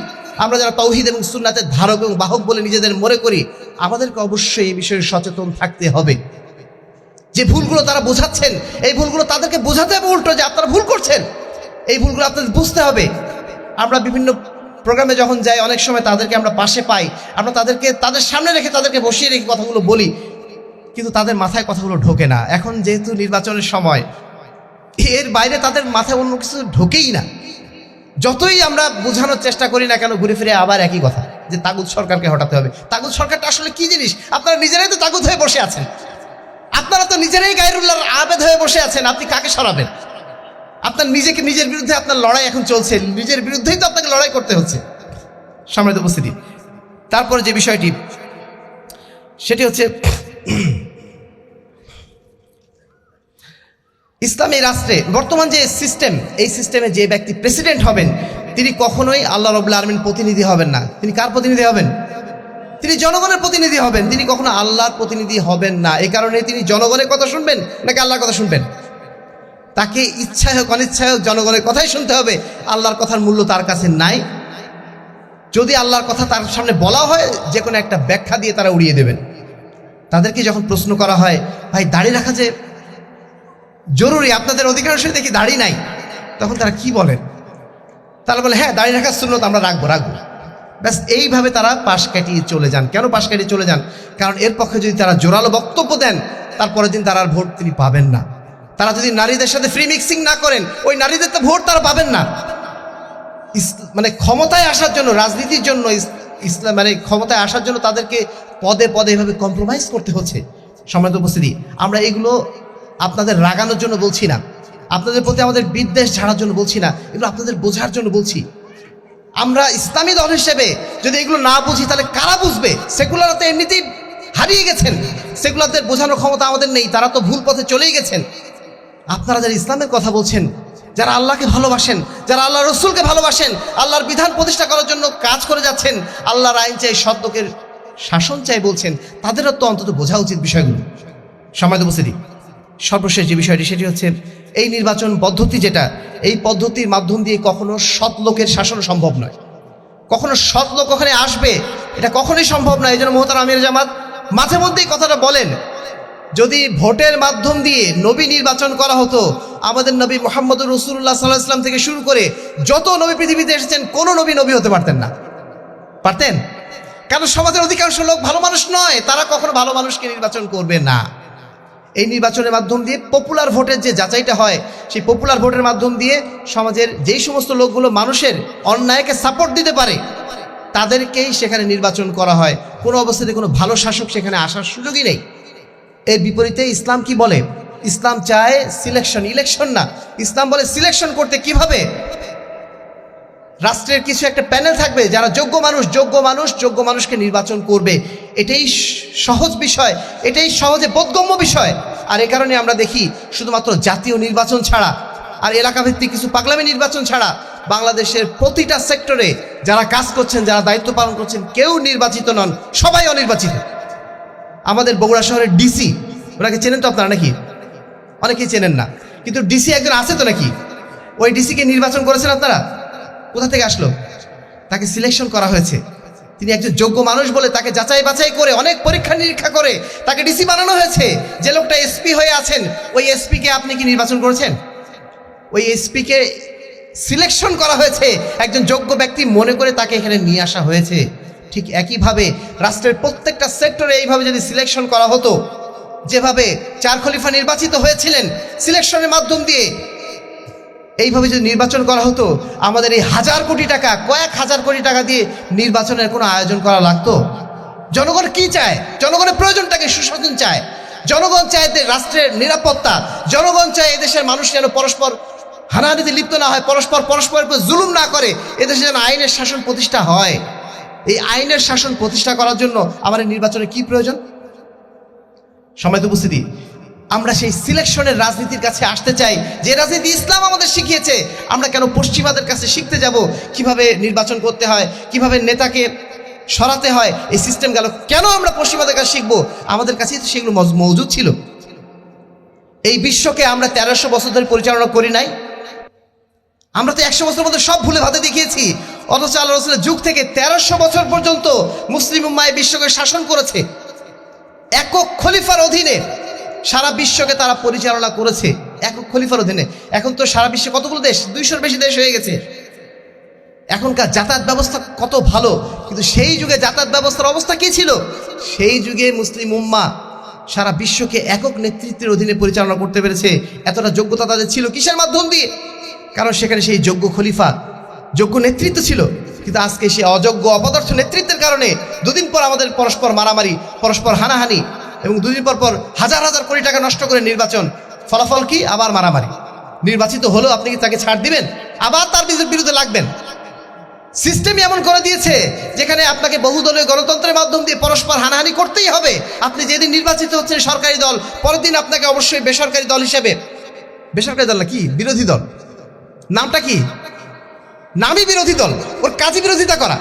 আমরা যারা তাওহীদ এবং সুন্নাতের ধারক এবং বাহক বলে নিজেদের মনে করি, আমাদেরকে অবশ্যই এই বিষয়ে সচেতন থাকতে হবে। যে ভুলগুলো তারা বোঝাচ্ছেন, এই ভুলগুলো তাদেরকে বোঝাতে হবে উল্টো, যে আপনারা ভুল করছেন, এই ভুলগুলো আপনাদের বুঝতে হবে। আমরা বিভিন্ন প্রোগ্রামে যখন যাই, অনেক সময় তাদেরকে আমরা পাশে পাই, আমরা তাদেরকে তাদের সামনে রেখে তাদেরকে বসিয়ে রেখে কথাগুলো বলি, কিন্তু তাদের মাথায় কথাগুলো ঢোকে না। এখন যেহেতু নির্বাচনের সময়, এর বাইরে তাদের মাথায় অন্য কিছু ঢোকেই না। যতই আমরা বোঝানোর চেষ্টা করি না কেন, ঘুরে ফিরে আবার একই কথা, যে তাগুত সরকারকে হটাতে হবে। তাগুত সরকারটা আসলে কি জিনিস? আপনারা নিজেরাই তো তাগুত হয়ে বসে আছেন, আপনারা তো নিজেরাই গায়রুল্লাহর আবেদ হয়ে বসে আছেন। আপনি কাকে সরাবেন? আপনার নিজের বিরুদ্ধে আপনার লড়াই এখন চলছে, নিজের বিরুদ্ধেই তো আপনাকে লড়াই করতে হচ্ছে। সম্মানিত উপস্থিতি, তারপরে যে বিষয়টি, সেটি হচ্ছে ইসলামী রাষ্ট্রে বর্তমান যে সিস্টেম, এই সিস্টেমে যে ব্যক্তি প্রেসিডেন্ট হবেন, তিনি কখনোই আল্লাহ রাব্বুল আলামিন প্রতিনিধি হবেন না। তিনি কার প্রতিনিধি হবেন? তিনি জনগণের প্রতিনিধি হবেন। তিনি কখনো আল্লাহর প্রতিনিধি হবেন না। এই কারণে তিনি জনগণের কথা শুনবেন নাকি আল্লাহর কথা শুনবেন? তাকে ইচ্ছায় হোক অনিচ্ছায় হোক জনগণের কথাই শুনতে হবে। আল্লাহর কথার মূল্য তার কাছে নাই। যদি আল্লাহর কথা তার সামনে বলা হয়, যে কোনো একটা ব্যাখ্যা দিয়ে তারা উড়িয়ে দেবেন। তাদেরকে যখন প্রশ্ন করা হয়, ভাই দাড়ি রাখা যে জরুরি, আপনাদের অধিকাংশই দেখি দাড়ি নাই, তখন তারা কি বলেন? তারা বলে হ্যাঁ দাড়ি রাখার সুন্নত আমরা রাখবো। ব্যাস এইভাবে তারা পাশ কাটিয়ে চলে যান। কেন পাশ কাটিয়ে চলে যান? কারণ এর পক্ষে যদি তারা জোরালো বক্তব্য দেন, তারপরের দিন তারা আর ভোট তিনি পাবেন না। তারা যদি নারীদের সাথে ফ্রি মিক্সিং না করেন, ওই নারীদের তো ভোট তারা পাবেন না। মানে ক্ষমতায় আসার জন্য, রাজনীতির জন্য, ইসলাম মানে ক্ষমতায় আসার জন্য তাদেরকে পদে পদে এভাবে কম্প্রোমাইজ করতে হচ্ছে। সম্মানিত উপস্থিতি, আমরা এগুলো আপনাদের রাগানোর জন্য বলছি না, আপনাদের প্রতি আমাদের বিদ্বেষ ঝাড়ার জন্য বলছি না, এগুলো আপনাদের বোঝার জন্য বলছি। আমরা ইসলামী দল হিসেবে যদি এগুলো না বুঝি, তাহলে কারা বুঝবে? সেকুলাররা তো এমনিতেই হারিয়ে গেছেন, সেকুলারদের বোঝানোর ক্ষমতা আমাদের নেই, তারা তো ভুল পথে চলেই গেছেন। আপনারা যারা ইসলামের কথা বলছেন, যারা আল্লাহকে ভালোবাসেন, যারা আল্লাহ রসুলকে ভালোবাসেন, আল্লাহর বিধান প্রতিষ্ঠা করার জন্য কাজ করে যাচ্ছেন, আল্লাহর আইন চাই, সৎলোকের শাসন চাই বলছেন, তাদেরও তো অন্তত বোঝা উচিত বিষয়গুলো। সম্মানিত উপস্থিতি, সর্বশেষ যে বিষয়টি, সেটি হচ্ছে এই নির্বাচন পদ্ধতি, যেটা এই পদ্ধতির মাধ্যম দিয়ে কখনো সৎ লোকের শাসন সম্ভব নয়। কখনো সৎ লোক ওখানে আসবে, এটা কখনোই সম্ভব নয়। এই জন্য মোহতারাম আমির জামাত মাঝে মধ্যেই কথাটা বলেন, যদি ভোটের মাধ্যম দিয়ে নবী নির্বাচন করা হতো, আমাদের নবী মুহাম্মদুর রাসূলুল্লাহ সাল্লাল্লাহু আলাইহি ওয়াসাল্লাম থেকে শুরু করে যত নবী পৃথিবীতে এসেছেন, কোনো নবী হতে পারতেন না। পারতেন? কারণ সমাজের অধিকাংশ লোক ভালো মানুষ নয়, তারা কখনো ভালো মানুষকে নির্বাচন করবে না। এই নির্বাচনের মাধ্যম দিয়ে পপুলার ভোটের যে যাচাইটা হয়, সেই পপুলার ভোটের মাধ্যম দিয়ে সমাজের যেই সমস্ত লোকগুলো মানুষের অন্যায়কে সাপোর্ট দিতে পারে, তাদেরকেই সেখানে নির্বাচন করা হয়। কোনো অবস্থাতে কোনো ভালো শাসক সেখানে আসার সুযোগই নেই। এর বিপরীতে ইসলাম কি বলে? ইসলাম চায় সিলেকশন, ইলেকশন না। ইসলাম বলে সিলেকশন করতে কিভাবে? রাষ্ট্রের কিছু একটা প্যানেল থাকবে, যারা যোগ্য মানুষকে নির্বাচন করবে। এটাই সহজ বিষয়, এটাই সহজে বোধগম্য বিষয়। আর এই কারণে আমরা দেখি শুধুমাত্র জাতীয় নির্বাচন ছাড়া আর এলাকাভিত্তিক কিছু পাগলামি নির্বাচন ছাড়া বাংলাদেশের প্রতিটা সেক্টরে যারা কাজ করছেন, যারা দায়িত্ব পালন করছেন, কেউ নির্বাচিত নন, সবাই অনির্বাচিত। আমাদের বগুড়া শহরের ডিসি, ওনাকে চেনেন তো আপনারা নাকি? অনেকেই চেনেন না, কিন্তু ডিসি একজন আছে তো নাকি? ওই ডিসিকে নির্বাচন করেছেন আপনারা? কোথা থেকে আসলো? তাকে সিলেকশন করা হয়েছে। তিনি একজন যোগ্য মানুষ বলে তাকে যাচাই বাছাই করে, অনেক পরীক্ষা নিরীক্ষা করে তাকে ডিসি বানানো হয়েছে। যে লোকটা এসপি হয়ে আছেন, ওই এসপিকে আপনি কি নির্বাচন করেছেন? ওই এসপিকে সিলেকশন করা হয়েছে একজন যোগ্য ব্যক্তি মনে করে, তাকে এখানে নিয়ে আসা হয়েছে। ঠিক একইভাবে রাষ্ট্রের প্রত্যেকটা সেক্টরে এইভাবে যদি সিলেকশন করা হতো, যেভাবে 4 খলিফা নির্বাচিত হয়েছিলেন সিলেকশনের মাধ্যম দিয়ে, এইভাবে যদি নির্বাচন করা হতো, আমাদের এই হাজার কোটি টাকা, কয়েক হাজার কোটি টাকা দিয়ে নির্বাচনের কোনো আয়োজন করা লাগতো? জনগণ কি চায়? জনগণের প্রয়োজনটাকে সুশাসন চায়, জনগণ চায় রাষ্ট্রের নিরাপত্তা, জনগণ চায় এদেশের মানুষ যেন পরস্পর হানাহানিতে লিপ্ত না হয়, পরস্পরের উপর জুলুম না করে, এদেশে যেন আইনের শাসন প্রতিষ্ঠা হয়। এই আইনের শাসন প্রতিষ্ঠা করার জন্য আমাদের নির্বাচনে কি প্রয়োজন? সম্মানিত উপস্থিতি, আমরা সেই সিলেকশনের রাজনীতির কাছে আসতে চাই, যে রাজনীতি ইসলাম আমাদের শিখিয়েছে। আমরা কেন পশ্চিমাদের কাছে শিখতে যাব কিভাবে নির্বাচন করতে হয়, কিভাবে নেতাকে সরাতে হয়? এই সিস্টেম গেল কেন আমরা পশ্চিমাদের কাছে শিখবো? আমাদের কাছেই তো সেগুলো মজুদ ছিল। এই বিশ্বকে আমরা 1300 বছর ধরে পরিচালনা করি নাই? আমরা তো 100 বছরের মধ্যে সব ভুলে ভাতে দেখিয়েছি, অথচ আল্লাহ রাসূলের যুগ থেকে 1300 বছর পর্যন্ত মুসলিম উম্মাহ বিশ্বকে শাসন করেছে। একক খলিফার অধীনে সারা বিশ্বকে তারা পরিচালনা করেছে, একক খলিফার অধীনে। এখন তো সারা বিশ্বে কতগুলো দেশ, 200-র বেশি দেশ হয়ে গেছে। এখনকার যাতায়াত ব্যবস্থা কত ভালো, কিন্তু সেই যুগে যাতায়াত ব্যবস্থার অবস্থা কি ছিল? সেই যুগে মুসলিম উম্মাহ সারা বিশ্বকে একক নেতৃত্বের অধীনে পরিচালনা করতে পেরেছে। এতটা যোগ্যতা তাদের ছিল কিসের মাধ্যম দিয়ে? কারণ সেখানে সেই যোগ্য খলিফা, যোগ্য নেতৃত্ব ছিল। কিন্তু আজকে সেই অযোগ্য অপদার্থ নেতৃত্বের কারণে দুদিন পর আমাদের পরস্পর মারামারি, পরস্পর হানাহানি, এবং দুদিন পর পর হাজার হাজার কোটি টাকা নষ্ট করে নির্বাচন। ফলাফল কি? আবার মারামারি। নির্বাচিত হলো, আপনি কি তাকে ছাড় দিবেন? আবার তার বিরুদ্ধে লাগবেন। সিস্টেমই এমন করে দিয়েছে যেখানে আপনাকে বহুদলীয় গণতন্ত্রের মাধ্যম দিয়ে পরস্পর হানাহানি করতেই হবে। আপনি যেদিন নির্বাচিত হচ্ছেন সরকারি দল, পরের দিন আপনাকে অবশ্যই বেসরকারি দল হিসেবে, বেসরকারি দল না কি, বিরোধী দল, নামটা কি? নামই বিরোধী দল, ওর কাজই বিরোধিতা করা।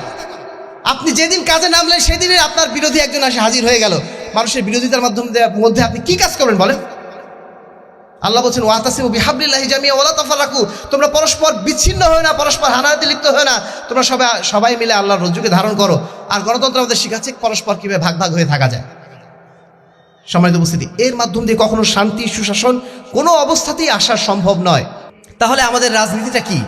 আপনি যেদিন কাজে নামলেন সেদিনে আপনার বিরোধী একজন আসে হাজির হয়ে গেল। মানুষের বিরোধিতার মধ্যে আপনি কি কাজ করবেন বলেন? আল্লাহ বলছেন, ওয়াতাসিমু বিহাবলিল্লাহি জামিআ ওয়ালা তাফাররাকু, তোমরা পরস্পর বিচ্ছিন্ন হয়ে না, পরস্পর হানাহানিতে লিপ্ত হয়ে না, তোমরা সবাই মিলে আল্লাহর রজ্জুকে ধারণ করো। আর গণতন্ত্র আমাদের শিখাচ্ছে পরস্পর কিভাবে ভাগ ভাগ হয়ে থাকা যায়। সম্মানিত উপস্থিতি, এর মাধ্যম দিয়ে কখনো শান্তি, সুশাসন কোনো অবস্থাতেই আসা সম্ভব নয়। তাহলে আমাদের রাজনীতিটা কি?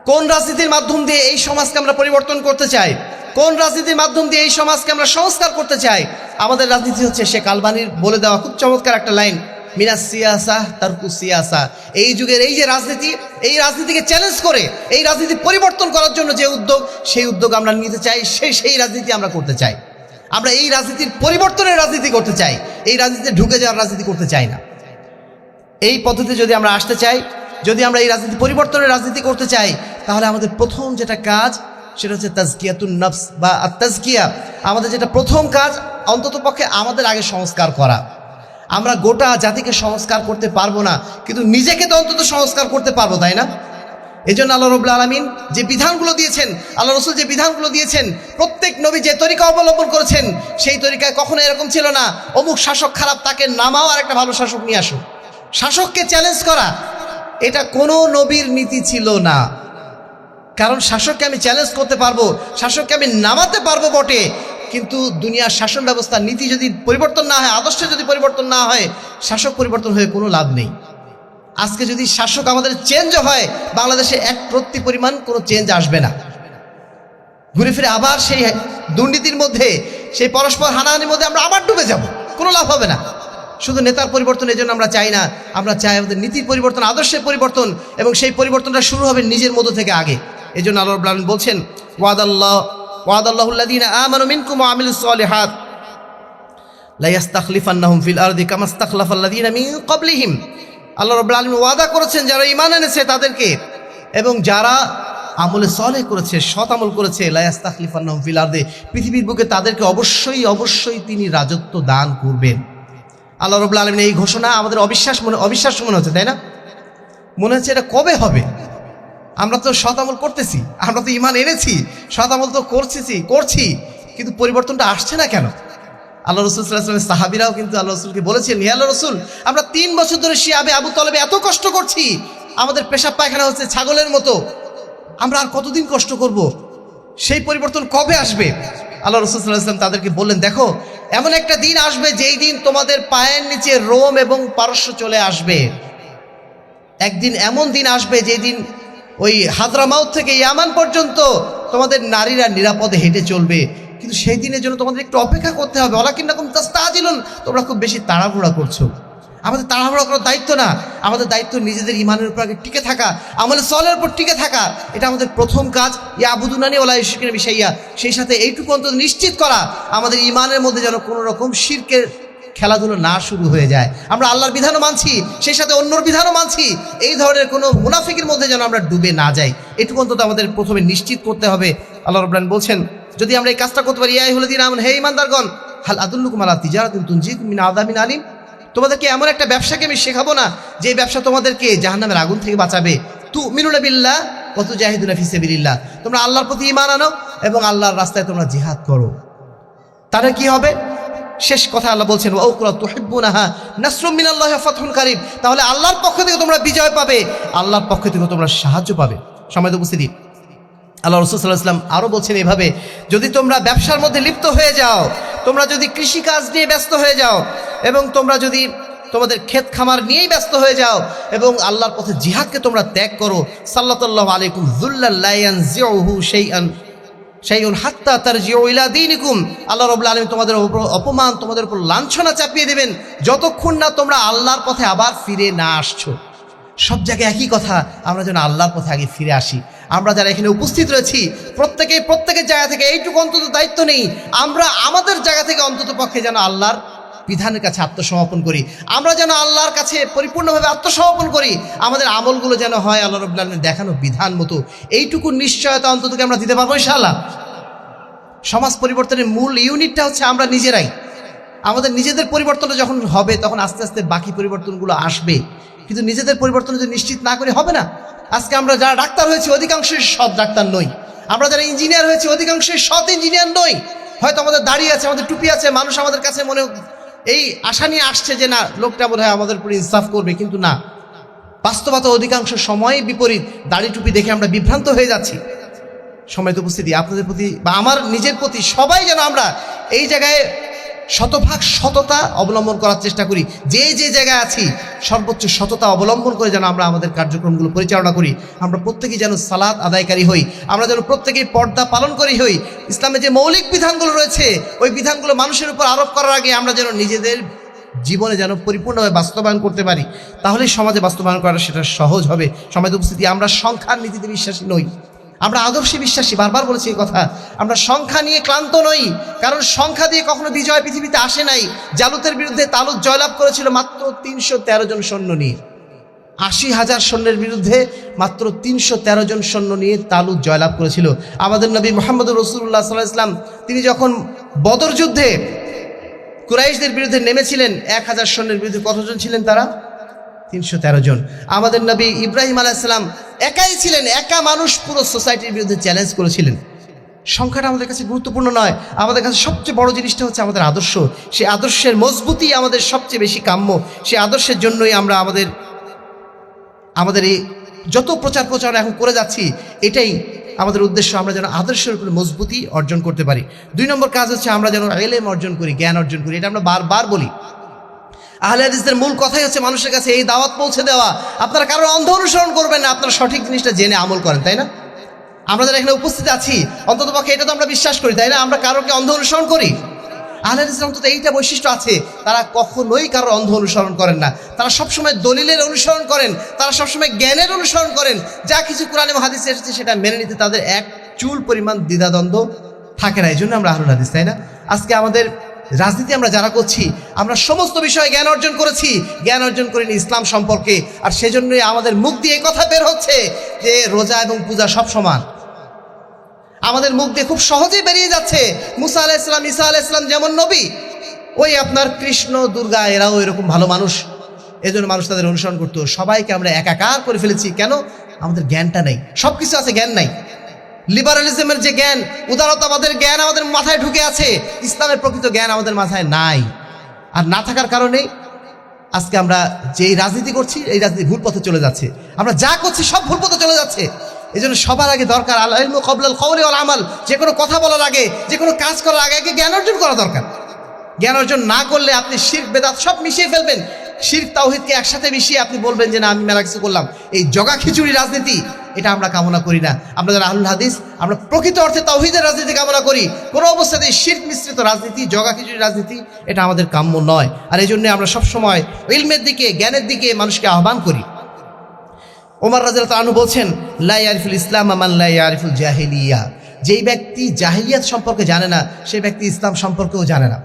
কোন রাজনীতির মাধ্যম দিয়ে এই সমাজকে আমরা পরিবর্তন করতে চাই? কোন রাজনীতির মাধ্যম দিয়ে এই সমাজকে আমরা সংস্কার করতে চাই? আমাদের রাজনীতি হচ্ছে শেখ আলবানীর বলে দেওয়া খুব চমৎকার একটা লাইন, মিনাস সিয়াসা তারকু সিয়াসা। এই যুগের এই যে রাজনীতি, এই রাজনীতিকে চ্যালেঞ্জ করে এই রাজনীতি পরিবর্তন করার জন্য যে উদ্যোগ, সেই উদ্যোগ আমরা নিতে চাই, সেই রাজনীতি আমরা করতে চাই। আমরা এই রাজনীতির পরিবর্তনের রাজনীতি করতে চাই, এই রাজনীতিতে ঢুকে যাওয়ার রাজনীতি করতে চাই না। এই পদ্ধতি যদি আমরা আসতে চাই, যদি আমরা এই রাজনীতি পরিবর্তনের রাজনীতি করতে চাই, তাহলে আমাদের প্রথম যেটা কাজ সেটা হচ্ছে তাজকিয়াতুন নফস বা আত-তাজকিয়া। আমাদের যেটা প্রথম কাজ, অন্ততপক্ষে আমাদের আগে সংস্কার করা। আমরা গোটা জাতিকে সংস্কার করতে পারবো না, কিন্তু নিজেকে তো অন্তত সংস্কার করতে পারবো, তাই না? এই জন্য আল্লাহ রাব্বুল আলামিন যে বিধানগুলো দিয়েছেন, আল্লাহ রাসূল যে বিধানগুলো দিয়েছেন, প্রত্যেক নবী যে তরিকা অবলম্বন করেছেন, সেই তরিকায় কখনো এরকম ছিল না অমুক শাসক খারাপ, তাকে নামাও আর একটা ভালো শাসক নিয়ে আসো। শাসককে চ্যালেঞ্জ করা, এটা কোনো নবীর নীতি ছিল না। কারণ শাসককে আমি চ্যালেঞ্জ করতে পারবো, শাসককে আমি নামাতে পারবো বটে, কিন্তু দুনিয়ার শাসন ব্যবস্থার নীতি যদি পরিবর্তন না হয়, আদর্শ যদি পরিবর্তন না হয়, শাসক পরিবর্তন হয়ে কোনো লাভ নেই। আজকে যদি শাসক আমাদের চেঞ্জও হয়, বাংলাদেশে 1% পরিমাণ কোনো চেঞ্জ আসবে না। ঘুরে ফিরে আবার সেই দুর্নীতির মধ্যে, সেই পরস্পর হানাহানির মধ্যে আমরা আবার ডুবে যাব, কোনো লাভ হবে না। শুধু নেতার পরিবর্তন এই জন্য আমরা চাই না, আমরা চাই আমাদের নীতির পরিবর্তন, আদর্শের পরিবর্তন, এবং সেই পরিবর্তনটা শুরু হবে নিজের মধ্য থেকে আগে। এই জন্য আল্লাহ রাব্বুল আলামিন বলছেন, ওয়াদাল্লাহুল্লাযীনা আমানু মিনকুম ওয়া আমিলুস সালিহাত লা ইস্তাখলিফান্নাহুম ফিল আরদি কামা ইস্তাখলাফাল্লাযীনা মিন ক্বাবলিহিম। আল্লাহ রাব্বুল আলামিন ওয়াদা করেছেন যারা ঈমান এনেছে তাদেরকে, এবং যারা আমলে সালেহ করেছে, সৎ আমল করেছে, লা ইস্তাখলিফান্নাহুম ফিল আরদি, পৃথিবীর বুকে তাদেরকে অবশ্যই তিনি রাজত্ব দান করবেন। আল্লাহ রাব্বুল আলামিন এই ঘোষণা আমাদের অবিশ্বাস মনে হচ্ছে, তাই না? মনে হচ্ছে এটা কবে হবে? আমরা তো সৎ আমল করতেছি, আমরা তো ঈমান এনেছি, সৎ আমল তো করছি, কিন্তু পরিবর্তনটা আসছে না কেন? আল্লাহ রাসূল সাল্লাল্লাহু আলাইহি ওয়াসাল্লাম সাহাবীরাও কিন্তু আল্লাহ রাসূলকে বলেছেন, হে আল্লাহ রাসূল, আমরা 3 বছর ধরে শিয়াবে আবু তালেবে এত কষ্ট করছি, আমাদের পেশাব পায়খানা হচ্ছে ছাগলের মতো, আমরা আর কতদিন কষ্ট করব? সেই পরিবর্তন কবে আসবে? আল্লাহ রাসূল সাল্লাল্লাহু আলাইহি ওয়াসাল্লাম তাদেরকে বললেন, দেখো, এমন একটা দিন আসবে যেই দিন তোমাদের পায়ের নিচে রোম এবং পারস্য চলে আসবে। একদিন এমন দিন আসবে যেই দিন ওই হাদরামাউত থেকে ইয়ামান পর্যন্ত তোমাদের নারীরা নিরাপদে হেঁটে চলবে। কিন্তু সেই দিনের জন্য তোমাদের একটু অপেক্ষা করতে হবে। ওয়ালাকিন্নাকুম তাস্তাজিলুন, তোমরা খুব বেশি তাড়াহুড়া করছো। আমাদের তাড়াহুড়া করার দায়িত্ব না, আমাদের দায়িত্ব নিজেদের ইমানের উপর আগে টিকে থাকা, আমলে সলের উপর টিকে থাকা। এটা আমাদের প্রথম কাজ। ইয়াবুদুনানি ওয়ালা ইউশরিকুনা বি শাইয়্যা, সেই সাথে এইটুকু অন্তত নিশ্চিত করা আমাদের ইমানের মধ্যে যেন কোনো রকম শিরকের খেলাধুলো না শুরু হয়ে যায়। আমরা আল্লাহর বিধানও মানছি, সেই সাথে অন্যর বিধানও মানছি, এই ধরনের কোনো মুনাফিকের মধ্যে যেন আমরা ডুবে না যাই, এটুকু অন্তত আমাদের প্রথমে নিশ্চিত করতে হবে। আল্লাহ রাব্বুল আলামিন বলছেন, যদি আমরা এই কাজটা করতে পারি, ইয়া আইয়ুহাল্লাযীনা আমানু, হে ঈমানদারগণ, হাল আদুল্লুকুম আলা তিজারাতিন তুনজিকুম মিন আযাবিন আলীম, তোমাদেরকে এমন একটা ব্যবসাকে আমি শেখাবো না যে ব্যবসা তোমাদেরকে জাহান্নামের আগুন থেকে বাঁচাবে। তুমিনুনা বিল্লাহ ওয়া তুজাহিদুনা ফি সাবিলিল্লাহ, তোমরা আল্লাহর প্রতি ঈমান আনো এবং আল্লাহর রাস্তায় তোমরা জিহাদ করো। তাহলে কি হবে? শেষ কথা আল্লাহ বলছেন, ওয়া উখরা তুহিব্বুনাহা নাসরুম মিনাল্লাহি ওয়া ফাতহুন কারীব, তাহলে আল্লাহর পক্ষ থেকে তোমরা বিজয় পাবে, আল্লাহর পক্ষ থেকে তোমরা সাহায্য পাবে। সম্মানিত উপস্থিতি, আল্লাহ রাসূল সাল্লাল্লাহু আলাইহি ওয়াসাল্লাম আরও বলছেন এভাবে, যদি তোমরা ব্যবসার মধ্যে লিপ্ত হয়ে যাও, তোমরা যদি কৃষিকাজ নিয়ে ব্যস্ত হয়ে যাও, এবং তোমরা যদি তোমাদের ক্ষেত খামার নিয়েই ব্যস্ত হয়ে যাও এবং আল্লাহর পথে জিহাদকে তোমরা ত্যাগ করো, সাল্লাল্লাহু আলাইকুম যুল্লাল লা ইয়ানজিউহু শাইউন হাত্তা তারজিউ ইলা দীনিকুম, আল্লাহ রাব্বুল আলামিন তোমাদের উপর অপমান, তোমাদের উপর লাঞ্ছনা চাপিয়ে দেবেন যতক্ষণ না তোমরা আল্লাহর পথে আবার ফিরে না আসছো। সব জায়গায় একই কথা, আমরা যেন আল্লাহর পথে আগে ফিরে আসি। আমরা যারা এখানে উপস্থিত রয়েছি প্রত্যেকের জায়গা থেকে এইটুকু অন্তত দায়িত্ব নেই, আমরা আমাদের জায়গা থেকে অন্তত পক্ষে যেন আল্লাহর বিধানের কাছে আত্মসমর্পণ করি, আমরা যেন আল্লাহর কাছে পরিপূর্ণভাবে আত্মসমর্পণ করি, আমাদের আমলগুলো যেন হয় আল্লাহ রাব্বুল আলামিনের দেখানো বিধান মতো। এইটুকু নিশ্চয়তা অন্তত আমরা দিতে পারবো ইনশাআল্লাহ। সমাজ পরিবর্তনের মূল ইউনিটটা হচ্ছে আমরা নিজেরাই। আমাদের নিজেদের পরিবর্তনটা যখন হবে তখন আস্তে আস্তে বাকি পরিবর্তনগুলো আসবে, কিন্তু নিজেদের পরিবর্তন যদি নিশ্চিত না করে হবে না। আজকে আমরা যারা ডাক্তার হয়েছি অধিকাংশই সৎ ডাক্তার নই, আমরা যারা ইঞ্জিনিয়ার হয়েছি অধিকাংশই সৎ ইঞ্জিনিয়ার নই। হয়তো আমাদের দাড়ি আছে, আমাদের টুপি আছে, মানুষ আমাদের কাছে মনে এই আশা নিয়ে আসছে যে না, লোকটা বোধ হয় আমাদের উপর ইনসাফ করবে, কিন্তু না, বাস্তবতা অধিকাংশ সময় বিপরীত। দাড়ি টুপি দেখে আমরা বিভ্রান্ত হয়ে যাচ্ছি। সম্মানিত উপস্থিতি, আপনাদের প্রতি বা আমার নিজের প্রতি সবাই যেন আমরা এই জায়গায় শতভাগ সততা অবলম্বন করার চেষ্টা করি। যে জায়গায় আছি সর্বোচ্চ সততা অবলম্বন করে যেন আমরা আমাদের কার্যক্রমগুলো পরিচালনা করি। আমরা প্রত্যেকেই যেন সালাত আদায়কারী হই, আমরা যেন প্রত্যেকেই পর্দা পালনকারী হই। ইসলামে যে মৌলিক বিধানগুলো রয়েছে ওই বিধানগুলো মানুষের উপর আরোপ করার আগে আমরা যেন নিজেদের জীবনে যেন পরিপূর্ণভাবে বাস্তবায়ন করতে পারি, তাহলেই সমাজে বাস্তবায়ন করা সেটা সহজ হবে। সম্মানিত উপস্থিতি, আমরা সংখ্যার নীতিতে বিশ্বাসী নই, আমরা আদর্শে বিশ্বাসী। বারবার বলেছি এই কথা, আমরা সংখ্যা নিয়ে ক্লান্ত নই, কারণ সংখ্যা দিয়ে কখনো বিজয় পৃথিবীতে আসে নাই। জালুতের বিরুদ্ধে তালুত জয়লাভ করেছিল মাত্র 313 জন সৈন্য নিয়ে। 80,000 সৈন্যের বিরুদ্ধে মাত্র 313 জন সৈন্য নিয়ে তালুত জয়লাভ করেছিল। আমাদের নবী মুহাম্মদ রাসূলুল্লাহ সাল্লাল্লাহু আলাইহি ওয়াসাল্লাম তিনি যখন বদর যুদ্ধে কুরাইশদের বিরুদ্ধে নেমেছিলেন 1000 সৈন্যের বিরুদ্ধে কতজন ছিলেন? তারা 313 জন। আমাদের নবী ইব্রাহিম আলাইহিস সালাম একাই ছিলেন, একা মানুষ পুরো সোসাইটির বিরুদ্ধে চ্যালেঞ্জ করেছিলেন। সংখ্যাটা আমাদের কাছে গুরুত্বপূর্ণ নয়, আমাদের কাছে সবচেয়ে বড় জিনিসটা হচ্ছে আমাদের আদর্শ। সেই আদর্শের মজবুতি আমাদের সবচেয়ে বেশি কাম্য। সেই আদর্শের জন্যই আমরা আমাদের এই যত প্রচারণা এখন করে যাচ্ছি, এটাই আমাদের উদ্দেশ্য, আমরা যেন আদর্শের উপরে মজবুতি অর্জন করতে পারি। 2 নম্বর কাজ হচ্ছে আমরা যেন ইলম অর্জন করি, জ্ঞান অর্জন করি। এটা আমরা বারবার বলি। আহলে হাদিসদের মূল কথাই হচ্ছে মানুষের কাছে এই দাওয়াত পৌঁছে দেওয়া, আপনারা কারোর অন্ধ অনুসরণ করবেন না, আপনারা সঠিক জিনিসটা জেনে আমল করেন, তাই না? আমরা যারা এখানে উপস্থিত আছি অন্ততপক্ষে এটা তো আমরা বিশ্বাস করি, তাই না? আমরা কারোকে অন্ধ অনুসরণ করি। আহলে হাদিসের অন্তত এইটা বৈশিষ্ট্য আছে, তারা কখনোই কারোর অন্ধ অনুসরণ করেন না। তারা সবসময় দলিলের অনুসরণ করেন, তারা সবসময় জ্ঞানের অনুসরণ করেন। যা কিছু কোরআনে এবং হাদিসে এসেছে সেটা মেনে নিতে তাদের এক চুল পরিমাণ দ্বিধাদ্বন্দ্ব থাকে না। এই জন্য আমরা আহলুল হাদিস, তাই না? আজকে আমাদের রাজনীতি আমরা যারা করছি, আমরা সমস্ত বিষয়ে জ্ঞান অর্জন করেছি, জ্ঞান অর্জন করিনি ইসলাম সম্পর্কে। আর সেজন্যই আমাদের মুখ দিয়ে এই কথা বের হচ্ছে যে রোজা এবং পূজা সব সমান। আমাদের মুখ দিয়ে খুব সহজেই বেরিয়ে যাচ্ছে মুসা আলাইহিস সালাম, ঈসা আলাইহিস সালাম যেমন নবী, ওই আপনার কৃষ্ণ, দুর্গা এরাও এরকম ভালো মানুষ, এজন্য মানুষ তাদের অনুসরণ করতো। সবাইকে আমরা একাকার করে ফেলেছি। কেন? আমাদের জ্ঞানটা নেই। সব কিছু আছে, জ্ঞান নাই। লিবারালিজমের যে জ্ঞান, উদারতাবাদের জ্ঞান আমাদের মাথায় ঢুকে আছে, ইসলামের প্রকৃত জ্ঞান আমাদের মাথায় নাই। আর না থাকার কারণে আজকে আমরা যেই রাজনীতি করছি, এই রাজনীতি ভুল পথে চলে যাচ্ছে। আমরা যা করছি সব ভুল পথে চলে যাচ্ছে। এই জন্য সবার আগে দরকার আল ইলমু ক্বাবলাল কওলি ওয়াল আমাল। যে কোনো কথা বলার আগে, যে কোনো কাজ করার আগে জ্ঞান অর্জন করা দরকার। জ্ঞান অর্জন না করলে আপনি শিরক বেদাত সব মিশিয়ে ফেলবেন। শিরক তাওহীদকে একসাথে মিশিয়ে আপনি বলবেন যে না আমি মেলা কিছু করলাম। এই জগা খিচুড়ি রাজনীতি, এটা আমরা কামনা করি না। আমরা যারা আহলুল হাদিস, আমরা প্রকৃত অর্থে তাওহীদের রাজনীতি কামনা করি। কোনো অবস্থাতেই শিরক মিশ্রিত রাজনীতি, জগা খিচুড়ি রাজনীতি, এটা আমাদের কাম্য নয়। আর এই জন্য আমরা সবসময় ইলমের দিকে, জ্ঞানের দিকে মানুষকে আহ্বান করি। ওমর রাদিয়াল্লাহু আনহু বলছেন, লা ইয়ারিফুল ইসলাম মান লা ইয়ারিফুল জাহিলিয়া। যেই ব্যক্তি জাহিলিয়াত সম্পর্কে জানে না, সেই ব্যক্তি ইসলাম সম্পর্কেও জানে না।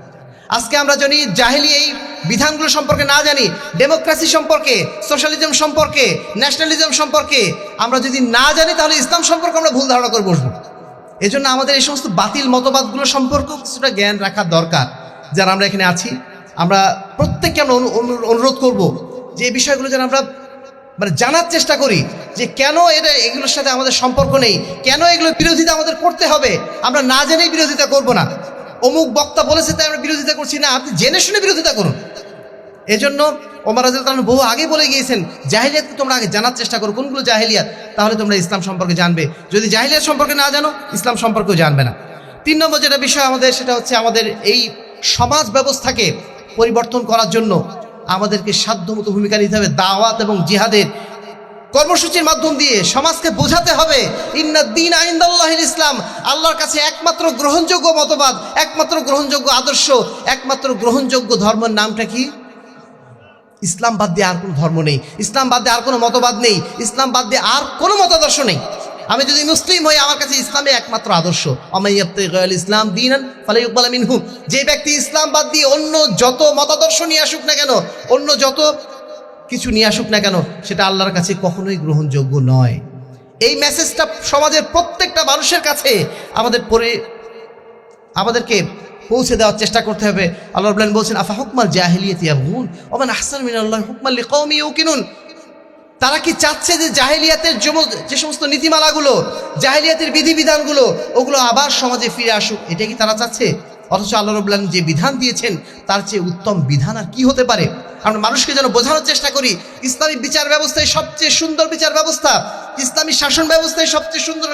আজকে আমরা জানি জাহিলি এই বিধানগুলো সম্পর্কে না জানি, ডেমোক্রেসি সম্পর্কে, সোশ্যালিজম সম্পর্কে, ন্যাশনালিজম সম্পর্কে আমরা যদি না জানি, তাহলে ইসলাম সম্পর্কে আমরা ভুল ধারণা করে বসবো। এজন্য আমাদের এই সমস্ত বাতিল মতবাদগুলো সম্পর্কেও কিছুটা জ্ঞান রাখা দরকার। যারা আমরা এখানে আছি, আমরা প্রত্যেককে আমরা অনুরোধ করব যে এই বিষয়গুলো যেন আমরা জানার চেষ্টা করি, যে কেন এগুলোর সাথে আমাদের সম্পর্ক নেই, কেন এগুলোর বিরোধিতা আমাদের করতে হবে। আমরা না জেনেই বিরোধিতা করব না। অমুক বক্তা বলেছে তাই আমরা বিরোধিতা করছি না, আপনি জেনে শুনে বিরোধিতা করুন। এজন্য ওমর রাদিয়াল্লাহু আনহু বহু আগে বলে গিয়েছেন, জাহিলিয়াতকে তোমরা আগে জানার চেষ্টা করো, কোনগুলো জাহিলিয়াত, তাহলে তোমরা ইসলাম সম্পর্কে জানবে। যদি জাহিলিয়াত সম্পর্কে না জানো, ইসলাম সম্পর্কেও জানবে না। 3 নম্বর যেটা বিষয় আমাদের, সেটা হচ্ছে আমাদের এই সমাজ ব্যবস্থাকে পরিবর্তন করার জন্য আমাদেরকে সাধ্যমতো ভূমিকা নিতে হবে। দাওয়াত এবং জিহাদের কর্মসূচির মাধ্যম দিয়ে সমাজকে বোঝাতে হবে, ইন্নাদ-দীন ইনদাল্লাহিল ইসলাম, আল্লাহর কাছে একমাত্র গ্রহণযোগ্য মতবাদ, একমাত্র গ্রহণযোগ্য আদর্শ, একমাত্র গ্রহণযোগ্য ধর্মের নামটা কি? ইসলাম বাদ দিয়ে আর কোনো ধর্ম নেই, ইসলাম বাদ দিয়ে আর কোনো মতবাদ নেই, ইসলাম বাদ দিয়ে আর কোনো মতাদর্শ নেই। আমি যদি মুসলিম হই, আমার কাছে ইসলামে একমাত্র আদর্শ। আম্মাই ইয়াবতাগি গায়রাল ইসলাম দীনান ফালা ইউকবালা মিনহু। যে ব্যক্তি ইসলাম বাদ দিয়ে অন্য যত মতাদর্শ নিয়ে আসুক না কেন, অন্য যত কিছু নিয়ে আসুক না কেন, সেটা আল্লাহর কাছে কখনোই গ্রহণযোগ্য নয়। এই মেসেজটা সমাজের প্রত্যেকটা মানুষের কাছে আমাদেরকে পৌঁছে দেওয়ার চেষ্টা করতে হবে। আল্লাহ রাব্বুল আলামিন বলছেন, আফা হুকমাল জাহিলিয়াতি ইয়াবগুন ওয়া মান আহসানু মিনাল্লাহি হুকমান লিকাওমিন ইউকিনুন। তারা কি চাচ্ছে যে জাহিলিয়াতের যে সমস্ত নীতিমালাগুলো, জাহিলিয়াতের বিধিবিধানগুলো, ওগুলো আবার সমাজে ফিরে আসুক? এটা কি তারা চাচ্ছে? অথচ আল্লাহ রাব্বুল আলামিন যে বিধান দিয়েছেন, তার চেয়ে উত্তম বিধান আর কি হতে পারে? আমরা মানুষকে যেন বোঝানোর চেষ্টা করি, ইসলামী বিচার ব্যবস্থায় সবচেয়ে সুন্দর বিচার ব্যবস্থা, ইসলামী শাসন ব্যবস্থায় সবচেয়ে সুন্দর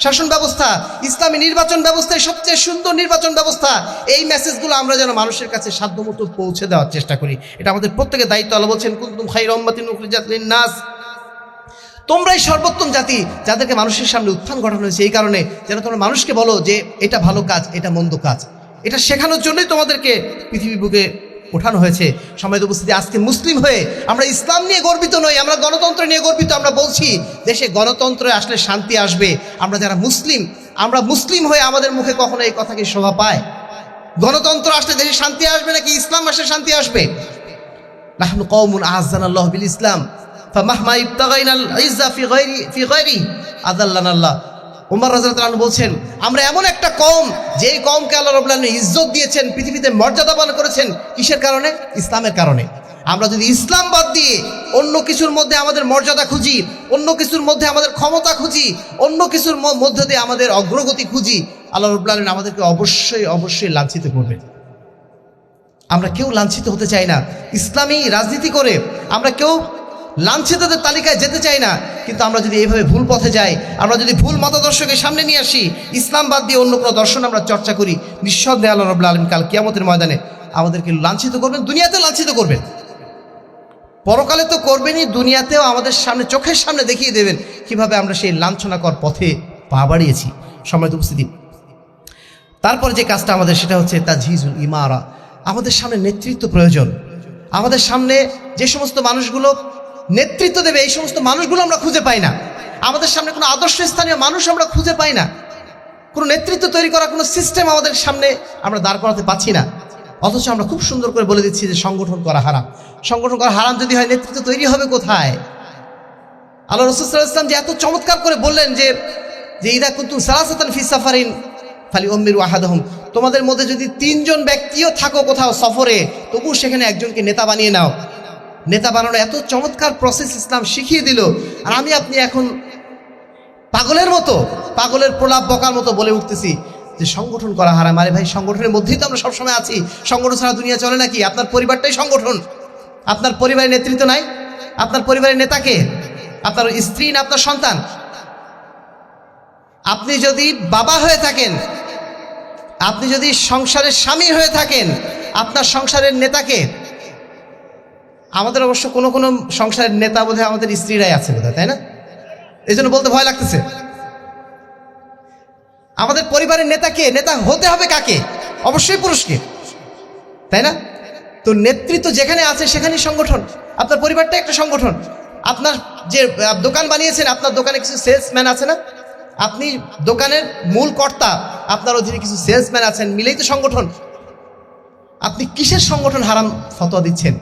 শাসন ব্যবস্থা, ইসলামী নির্বাচন ব্যবস্থায় সবচেয়ে সুন্দর নির্বাচন ব্যবস্থা। এই মেসেজগুলো আমরা যেন মানুষের কাছে সাধ্যমতো পৌঁছে দেওয়ার চেষ্টা করি। এটা আমাদের প্রত্যেকের দায়িত্ব। আল্লাহ বলছেন, কুনতুম খায়রা উম্মাতিন উখরিজাত লিন-নাস, তোমরাই সর্বোত্তম জাতি, যাদেরকে মানুষের সামনে উত্থান ঘটানো হয়েছে এই কারণে যেন তোমরা মানুষকে বলো যে এটা ভালো কাজ, এটা মন্দ কাজ। এটা শেখানোর জন্যই তোমাদেরকে পৃথিবী বুকে ওঠানো হয়েছে। সম্মানিত উপস্থিতি, আজকে মুসলিম হয়ে আমরা ইসলাম নিয়ে গর্বিত নই, আমরা গণতন্ত্র নিয়ে গর্বিত। আমরা বলছি দেশে গণতন্ত্রে আসলে শান্তি আসবে। আমরা যারা মুসলিম, আমরা মুসলিম হয়ে আমাদের মুখে কখনো এই কথা কি শোভা পায়? গণতন্ত্র আসলে দেশে শান্তি আসবে নাকি ইসলাম আসলে শান্তি আসবে? নাহনু কওমুন আ'আজ্জানাল্লাহু বিল ইসলাম ফামাহমা ইবতাগাইনাল ইজ্জা ফি গায়রি আযাল্লানাল্লাহ। ওমর রাদিয়াল্লাহু আনহু বলছেন, আমরা এমন একটা কওম, যেই কওমকে আল্লাহ রাব্বুল আলামিন ইজ্জত দিয়েছেন, পৃথিবীতে মর্যাদাবান করেছেন। কিসের কারণে? ইসলামের কারণে। আমরা যদি ইসলাম বাদ দিয়ে অন্য কিছুর মধ্যে আমাদের মর্যাদা খুঁজি, অন্য কিছুর মধ্যে আমাদের ক্ষমতা খুঁজি, অন্য কিছুর মধ্যে দিয়ে আমাদের অগ্রগতি খুঁজি, আল্লাহ রাব্বুল আলামিন আমাদেরকে অবশ্যই লাঞ্ছিত করবেন। আমরা কেউ লাঞ্ছিত হতে চাই না। ইসলামী রাজনীতি করে আমরা কেউ লাঞ্ছিতদের তালিকায় যেতে চাই না। কিন্তু আমরা যদি এইভাবে ভুল পথে যাই, আমরা যদি ভুল মতাদর্শকে সামনে নিয়ে আসি, ইসলাম বাদ দিয়ে অন্য কোনো দর্শন আমরা চর্চা করি, নিঃসন্দেহে আল্লাহ রাব্বুল আলামিন কাল কিয়ামতের ময়দানে আমাদেরকে লাঞ্ছিত করবেন। দুনিয়াতে লাঞ্ছিত করবেন, পরকালে তো করবেনই, দুনিয়াতেও আমাদের সামনে, চোখের সামনে দেখিয়ে দেবেন কিভাবে আমরা সেই লাঞ্ছনাকর পথে পা বাড়িয়েছি। সম্মানিত উপস্থিতি, তারপরে যে কাজটা আমাদের, সেটা হচ্ছে তাজহিজুল ইমারা। আমাদের সামনে নেতৃত্ব প্রয়োজন। আমাদের সামনে যে সমস্ত মানুষগুলো নেতৃত্ব দেবে, এই সমস্ত মানুষগুলো আমরা খুঁজে পাই না। আমাদের সামনে কোনো আদর্শ স্থানীয় মানুষ আমরা খুঁজে পাই না। কোনো নেতৃত্ব তৈরি করা কোনো সিস্টেম আমাদের সামনে আমরা দাঁড় করাতে পারছি না। অথচ আমরা খুব সুন্দর করে বলে দিচ্ছি যে সংগঠন করা হারাম। সংগঠন করা হারাম যদি হয়, নেতৃত্ব তৈরি হবে কোথায়? আল্লাহ রাসূল সাল্লাল্লাহু আলাইহি ওয়াসাল্লাম যে এত চমৎকার করে বললেন যে ইদা কুনতুম সালাসাতান ফি সাফারিন ফালিউম্মিরু আহাদাহুম, তোমাদের মধ্যে যদি 3 জন ব্যক্তিও থাকো কোথাও সফরে, তবু সেখানে একজনকে নেতা বানিয়ে নাও। নেতা বানানো এত চমৎকার প্রসেস ইসলাম শিখিয়ে দিল। আর আমি আপনি এখন পাগলের মতো, পাগলের প্রলাপ বকার মতো বলে উঠতেছি যে সংগঠন করা হারাম। আরে ভাই, সংগঠনের মধ্যেই তো আমরা সবসময় আছি। সংগঠন ছাড়া দুনিয়া চলে নাকি? আপনার পরিবারটাই সংগঠন। আপনার পরিবারের নেতৃত্ব নাই? আপনার পরিবারের নেতাকে? আপনার স্ত্রী না আপনার সন্তান? আপনি যদি বাবা হয়ে থাকেন, আপনি যদি সংসারের স্বামী হয়ে থাকেন, আপনার সংসারের নেতাকে? আমাদের অবশ্য কোনো সংসারের নেতা বোধহয় আমাদের স্ত্রীরাই আছে বোধহয়, তাই না? এই জন্য বলতে ভয় লাগতেছে। আমাদের পরিবারের নেতা কে? নেতা হতে হবে কাকে? অবশ্যই পুরুষকে, তাই না? তো নেতৃত্ব যেখানে আছে সেখানেই সংগঠন। আপনার পরিবারটা একটা সংগঠন। আপনার যে দোকান বানিয়েছেন, আপনার দোকানে কিছু সেলসম্যান আছে না? আপনি দোকানের মূল কর্তা, আপনার অধীনে কিছু সেলসম্যান আছেন, মিলেই তো সংগঠন। আপনি কিসের সংগঠন হারাম ফতোয়া দিচ্ছেন?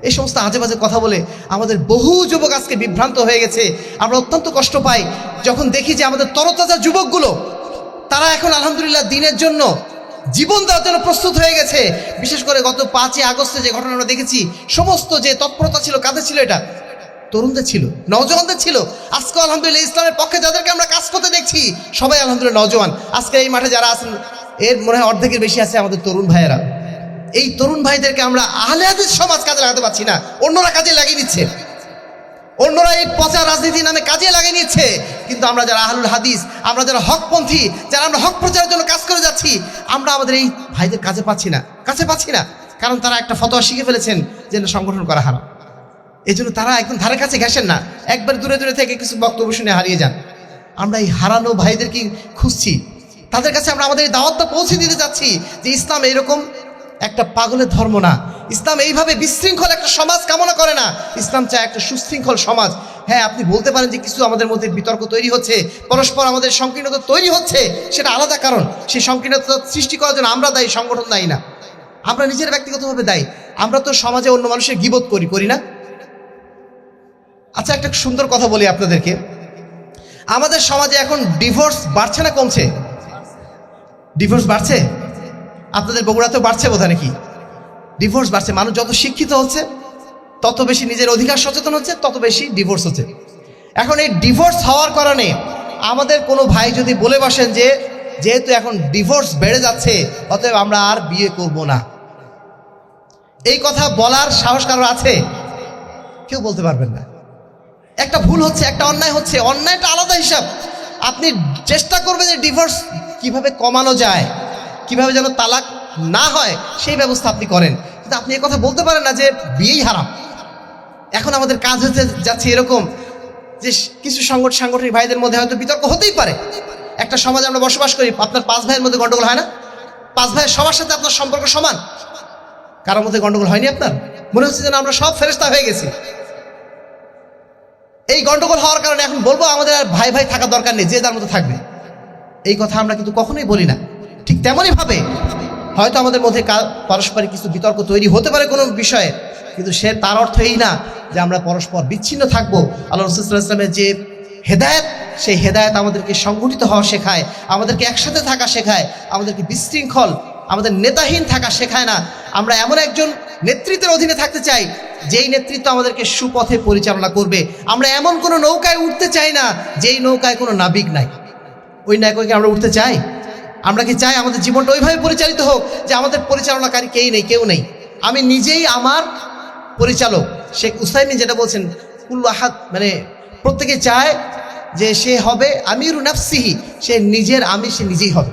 এই সমস্ত আজে বাজে কথা বলে আমাদের বহু যুবক আজকে বিভ্রান্ত হয়ে গেছে। আমরা অত্যন্ত কষ্ট পাই যখন দেখি যে আমাদের তরতাজা যুবকগুলো তারা এখন আলহামদুলিল্লাহ দিনের জন্য জীবন দেওয়ার জন্য প্রস্তুত হয়ে গেছে। বিশেষ করে গত 5ই আগস্টে যে ঘটনা আমরা দেখেছি, সমস্ত যে তৎপরতা ছিল, কাদের ছিল? এটা তরুণদের ছিল, নওজওয়ানদের ছিল। আজকে আলহামদুলিল্লাহ ইসলামের পক্ষে যাদেরকে আমরা কাজ করতে দেখছি সবাই আলহামদুলিল্লাহ নওজওয়ান। আজকে এই মাঠে যারা আছেন এর মনে হয় অর্ধেকের বেশি আছে আমাদের তরুণ ভাইয়েরা। এই তরুণ ভাইদেরকে আমরা আহলে হাদিস সমাজ কাজে লাগাতে পারছি না, অন্যরা কাজে লাগিয়ে নিচ্ছে। অন্যরা এই পচা রাজনীতি নামে কাজে লাগিয়ে নিচ্ছে। কিন্তু আমরা যারা আহলুল হাদিস, আমরা যারা হকপন্থী, যারা আমরা হক প্রচারের জন্য কাজ করে যাচ্ছি, আমরা আমাদের এই ভাইদের কাছে পাচ্ছি না। কারণ তারা একটা ফতোয়া শিখে ফেলেছেন যে সংগঠন করা হারাম। এই জন্য তারা একদম ধারে কাছে ঘেসেন না, একবার দূরে দূরে থেকে কিছু বক্তব্য শুনে হারিয়ে যান। আমরা এই হারানো ভাইদেরকে খুঁজছি, তাদের কাছে আমরা আমাদের এই দাওয়াতটা পৌঁছে দিতে যাচ্ছি যে ইসলাম এইরকম একটা পাগলের ধর্ম না। ইসলাম এইভাবে বিশৃঙ্খল একটা সমাজ কামনা করে না। ইসলাম চায় একটা সুশৃঙ্খল সমাজ। হ্যাঁ, আপনি বলতে পারেন যে কিছু আমাদের মধ্যে বিতর্ক তৈরি হচ্ছে, পরস্পর আমাদের সংকীর্ণতা তৈরি হচ্ছে, সেটা আলাদা কারণ। সেই সংকীর্ণতা সৃষ্টি করার জন্য আমরা দায়ী, সংগঠন দায়ী না। আমরা নিজের ব্যক্তিগতভাবে দায়ী। আমরা তো সমাজে অন্য মানুষের গীবত করি না? আচ্ছা, একটা সুন্দর কথা বলি আপনাদেরকে। আমাদের সমাজে এখন ডিভোর্স বাড়ছে না কমছে? ডিভোর্স বাড়ছে। আপনাদের বগুড়াতেও বাড়ছে বোধহয় নাকি? ডিভোর্স বাড়ছে। মানুষ যত শিক্ষিত হচ্ছে, তত বেশি নিজের অধিকার সচেতন হচ্ছে, তত বেশি ডিভোর্স হচ্ছে। এখন এই ডিভোর্স হওয়ার কারণে আমাদের কোনো ভাই যদি বলে বসেন যে যেহেতু এখন ডিভোর্স বেড়ে যাচ্ছে অতএব আমরা আর বিয়ে করব না, এই কথা বলার সাহস কারোর আছে? কেউ বলতে পারবেন না। একটা ভুল হচ্ছে, একটা অন্যায় হচ্ছে, অন্যায়টা আলাদা হিসাব। আপনি চেষ্টা করবেন যে ডিভোর্স কিভাবে কমানো যায়, কিভাবে যেন তালাক না হয় সেই ব্যবস্থা আপনি করেন। কিন্তু আপনি এই কথা বলতে পারেন না যে বিয়েই হারাম। এখন আমাদের কাজ হতে যাচ্ছে এরকম যে কিছু সাংগঠনিক ভাইদের মধ্যে হয়তো বিতর্ক হতেই পারে। একটা সমাজে আমরা বসবাস করি, আপনার 5 ভাইয়ের মধ্যে গন্ডগোল হয় না? 5 ভাইয়ের সবার সাথে আপনার সম্পর্ক সমান, কারোর মধ্যে গন্ডগোল হয়নি? আপনার মনে হচ্ছে যেন আমরা সব ফেরেশতা হয়ে গেছি। এই গন্ডগোল হওয়ার কারণে এখন বলবো আমাদের আর ভাই ভাই থাকার দরকার নেই, যে যার মতো থাকবে, এই কথা আমরা কিন্তু কখনোই বলি না। ঠিক তেমনই ভাবে হয়তো আমাদের মধ্যে পারস্পরিক কিছু বিতর্ক তৈরি হতে পারে কোনো বিষয়ে, কিন্তু সে তার অর্থ এই না যে আমরা পরস্পর বিচ্ছিন্ন থাকবো। আল্লাহ রাসূল সাল্লাল্লাহু আলাইহি ওয়াসাল্লামের যে হেদায়েত, সেই হেদায়েত আমাদেরকে সংগঠিত হওয়া শেখায়, আমাদেরকে একসাথে থাকা শেখায়, আমাদেরকে বিশৃঙ্খল, আমাদের নেতাহীন থাকা শেখায় না। আমরা এমন একজন নেতৃত্বের অধীনে থাকতে চাই যেই নেতৃত্ব আমাদেরকে সুপথে পরিচালনা করবে। আমরা এমন কোনো নৌকায় উঠতে চাই না যেই নৌকায় কোনো নাবিক নাই। ওই নৌকায় আমরা উঠতে চাই? আমরা কি চাই আমাদের জীবনটা ওইভাবে পরিচালিত হোক যে আমাদের পরিচালনাকারী কেউ নেই, আমি নিজেই আমার পরিচালক? শেখ উসাইমিন যেটা বলছেন, কুল্লু আহাদ, মানে প্রত্যেকে চায় যে সে হবে আমিরু নাফসিহি, সে নিজের আমির, সে নিজেই হবে।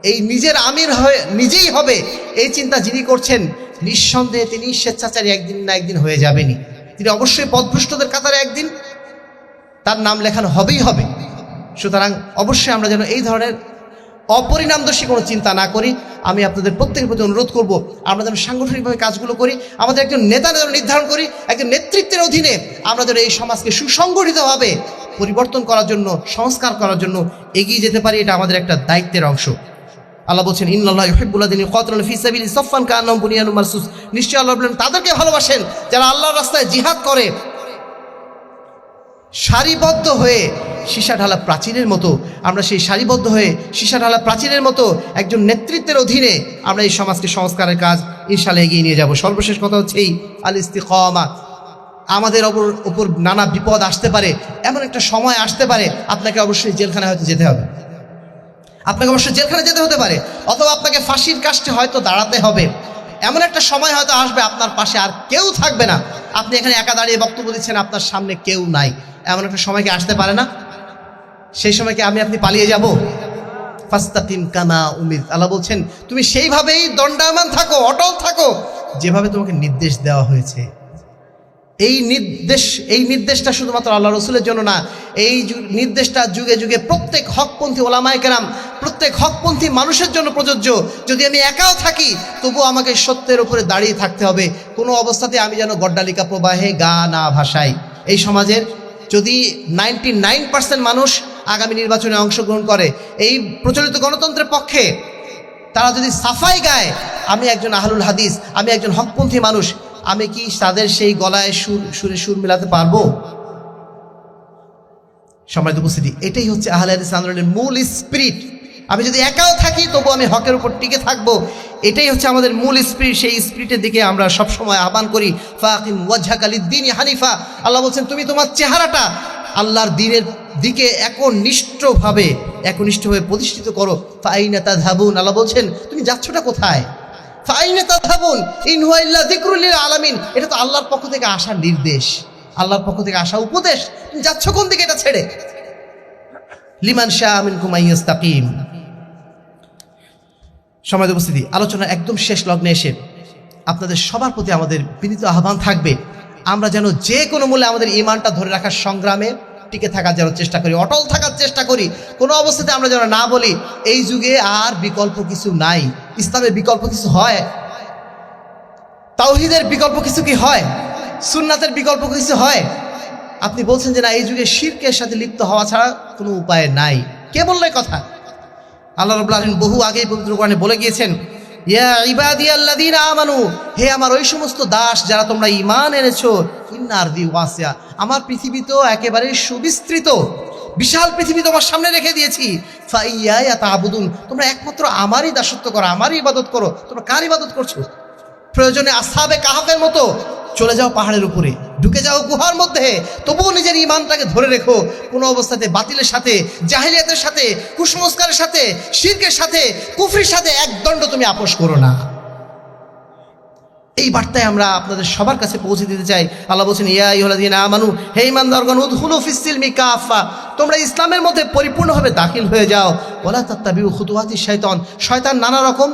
এই নিজের আমির হয়ে নিজেই হবে, এই চিন্তা যিনি করছেন নিঃসন্দেহে তিনি স্বেচ্ছাচারী একদিন না একদিন হয়ে যাবেনই। তিনি অবশ্যই পথভ্রষ্টদের কাতারে একদিন তার নাম লেখানো হবেই হবে। সুতরাং অবশ্যই আমরা যেন এই ধরনের অপরিণামদর্শী কোনো চিন্তা না করি। আমি আপনাদের প্রত্যেকের প্রতি অনুরোধ করব, আমরা যেন সাংগঠনিকভাবে কাজগুলো করি, আমাদের একজন নেতা যেন নির্ধারণ করি, একজন নেতৃত্বের অধীনে আমরা যেন এই সমাজকে সুসংগঠিতভাবে পরিবর্তন করার জন্য, সংস্কার করার জন্য এগিয়ে যেতে পারি। এটা আমাদের একটা দায়িত্বের অংশ। আল্লাহ বলছেন, ইন্নাল্লাহা ইউহিব্বুল্লাযিনা ইয়াকুতুলুনা ফী সাবিলিহি সাফফান কাআন্নাহুম বুনিয়ানুম মারসুস। নিশ্চয়ই আল্লাহ বলেন তাদেরকে ভালোবাসেন যারা আল্লাহর রাস্তায় জিহাদ করে সারিবদ্ধ হয়ে সীসা ঢালা প্রাচীরের মতো। আমরা সেই সারিবদ্ধ হয়ে সীসা ঢালা প্রাচীরের মতো একজন নেতৃত্বের অধীনে আমরা এই সমাজকে সংস্কারের কাজ ইনশাআল্লাহ এগিয়ে নিয়ে যাব। সর্বশেষ কথা হচ্ছে এই আল ইস্তিকামা। আমাদের ওপর নানা বিপদ আসতে পারে, এমন একটা সময় আসতে পারে আপনাকে অবশ্যই জেলখানায় হয়তো যেতে হবে, আপনাকে অবশ্যই জেলখানে যেতে হতে পারে, অথবা আপনাকে ফাঁসির কাস্টে হয়তো দাঁড়াতে হবে। এমন একটা সময় হয়তো আসবে আপনার পাশে আর কেউ থাকবে না, আপনি এখানে একা দাঁড়িয়ে বক্তব্য দিচ্ছেন, আপনার সামনে কেউ নাই। এমন একটা সময় কি আসতে পারে না? সেই সময়কে আপনি পালিয়ে যাব? ফাস্তাকিম কামা উমির। আল্লাহ বলছেন তুমি সেইভাবেই দণ্ডায়মান থাকো, অটল থাকো যেভাবে তোমাকে নির্দেশ দেওয়া হয়েছে। এই নির্দেশটা শুধুমাত্র আল্লাহ রসুলের জন্য না, এই নির্দেশটা যুগে যুগে প্রত্যেক হকপন্থী ওলামায়ে কেরাম, প্রত্যেক হকপন্থী মানুষের জন্য প্রযোজ্য। যদি আমি একাও থাকি তবু আমাকে সত্যের উপরে দাঁড়িয়ে থাকতে হবে, কোনো অবস্থাতে আমি যেন গড্ডালিকা প্রবাহে গা না ভাসাই। এই সমাজের যদি 99% মানুষ আগামী নির্বাচনে অংশগ্রহণ করে এই প্রচলিত গণতন্ত্রের পক্ষে, তারা যদি সাফাই গায় আমি একজন আহলুল হাদিস, আমি একজন হকপন্থী মানুষ, আমি কি তাদের সেই গলায় সুরে সুর মেলাতে পারবো? সম্মানিত উপস্থিতি, এটাই হচ্ছে আহলে হাদিস আন্দোলনের মূল স্পিরিট। আমি যদি একাও থাকি তবু আমি হকের উপর টিকে থাকবো, এটাই হচ্ছে আমাদের মূল স্পিরিট। সেই স্পিরিটের দিকে আমরা সবসময় আহ্বান করি, ফাকিম ওয়াজহাকা লিদ্দীনি হানিফা। আল্লাহ বলছেন তুমি তোমার চেহারাটা আল্লাহর দ্বীনের দিকে একনিষ্ঠভাবে প্রতিষ্ঠিত করো। ফাআইনা তাযহাবুন, আল্লাহ বলছেন তুমি যাচ্ছটা কোথায়? ফাআইনা তাযহাবুন ইন হুয়া ইল্লা যিকরুল লিল আলামিন। এটা তো আল্লাহর পক্ষ থেকে আসা নির্দেশ, আল্লাহর পক্ষ থেকে আসা উপদেশ। তুমি যাচ্ছ কোন দিকে এটা ছেড়ে? লিমান শাআ মিনকুম আইয়াস্তাকিম। সম্মানিত উপস্থিতি, আলোচনা একদম শেষ লগ্নে এসে আপনাদের সবার প্রতি আমাদের বিনীত আহ্বান থাকবে, আমরা যেন যে কোনো মূল্যে আমাদের ঈমানটা ধরে রাখার সংগ্রামে টিকে থাকার যেন চেষ্টা করি, অটল থাকার চেষ্টা করি। কোনো অবস্থাতে আমরা যেন না বলি এই যুগে আর বিকল্প কিছু নাই, ইসলামের বিকল্প কিছু হয়, তাওহীদের বিকল্প কিছু কি হয়, সুন্নাতের বিকল্প কিছু হয়? আপনি বলছেন যে না, এই যুগে শিরকের সাথে লিপ্ত হওয়া ছাড়া কোনো উপায় নাই। কে বললে কথা? আল্লাহ রাব্বুল আলামিন বহু আগেই পবিত্র কোরআনে বলে গিয়েছেন, ইয়া ইবাদিয়াল্লাযীনা আমানু, হে আমার ওই সমস্ত দাস যারা তোমরা ঈমান এনেছো, ইন্না আরদি ওয়াসিয়া, আমার পৃথিবী তো একেবারে সুবিস্তৃত, বিশাল পৃথিবী তোমার সামনে রেখে দিয়েছি। ফাইয়া তা'বুদুন, তোমরা একমাত্র আমারই দাসত্ব করো, আমারই ইবাদত করো। তোমরা কার ইবাদত করছো? প্রয়োজনে আসহাবে কাহাফের মতো চলে যাও পাহাড়ের উপরে, ঢুকে যাও গুহার মধ্যে, তবুও নিজের ঈমানটাকে ধরে রেখো। কোনো অবস্থাতে বাতিলের সাথে, জাহিলিয়াতের সাথে, কুসংস্কারের সাথে, শিরকের সাথে, কুফরির সাথে এক দণ্ড তুমি আপোষ করো না। এই বার্তায় আমরা আপনাদের সবার কাছে পৌঁছে দিতে চাই। আল্লাহ বলছেন, ইয়া আইয়ুহাল্লাযীনা আমানু, হে ঈমানদারগণ, উদখুলু ফিস-সিলমি কাফা, তোমরা ইসলামের মধ্যে পরিপূর্ণভাবে দাখিল হয়ে যাও। ওয়ালা তাত্তাবিউ খুতুওয়াতিশ শাইতান, শয়তান নানা রকম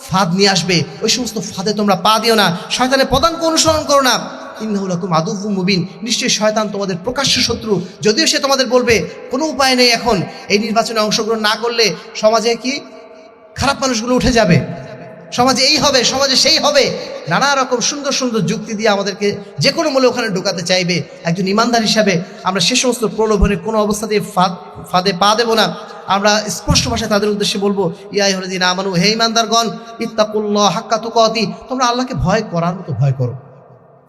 ফাঁদ নিয়ে আসবে, ওই সমস্ত ফাঁদে তোমরা পা দিও না, শয়তানের পদাঙ্ক অনুসরণ করো না। ইন্নাহু লাকুম আদুউম মুবিন, নিশ্চয়ই শয়তান তোমাদের প্রকাশ্য শত্রু। যদিও সে তোমাদের বলবে কোনো উপায় নেই, এখন এই নির্বাচনে অংশগ্রহণ না করলে সমাজে কি খারাপ মানুষগুলো উঠে যাবে, সমাজে এই হবে, সমাজে সেই হবে, নানা রকম সুন্দর সুন্দর যুক্তি দিয়ে আমাদেরকে যে কোনো মূল্যে ওখানে ঢোকাতে চাইবে। একজন ইমানদার হিসাবে আমরা সে সমস্ত প্রলোভনে কোনো অবস্থাতেই ফাঁদে পা দেব না। আমরা স্পষ্ট ভাষায় তাদের উদ্দেশ্যে বলবো, ইয়া আইয়ুহাল্লাযীনা আমানু, হে ঈমানদারগণ, ইত্তাকুল্লাহ হাক্কা তুকাতি, তোমরা আল্লাহকে ভয় করার মতো ভয় করো।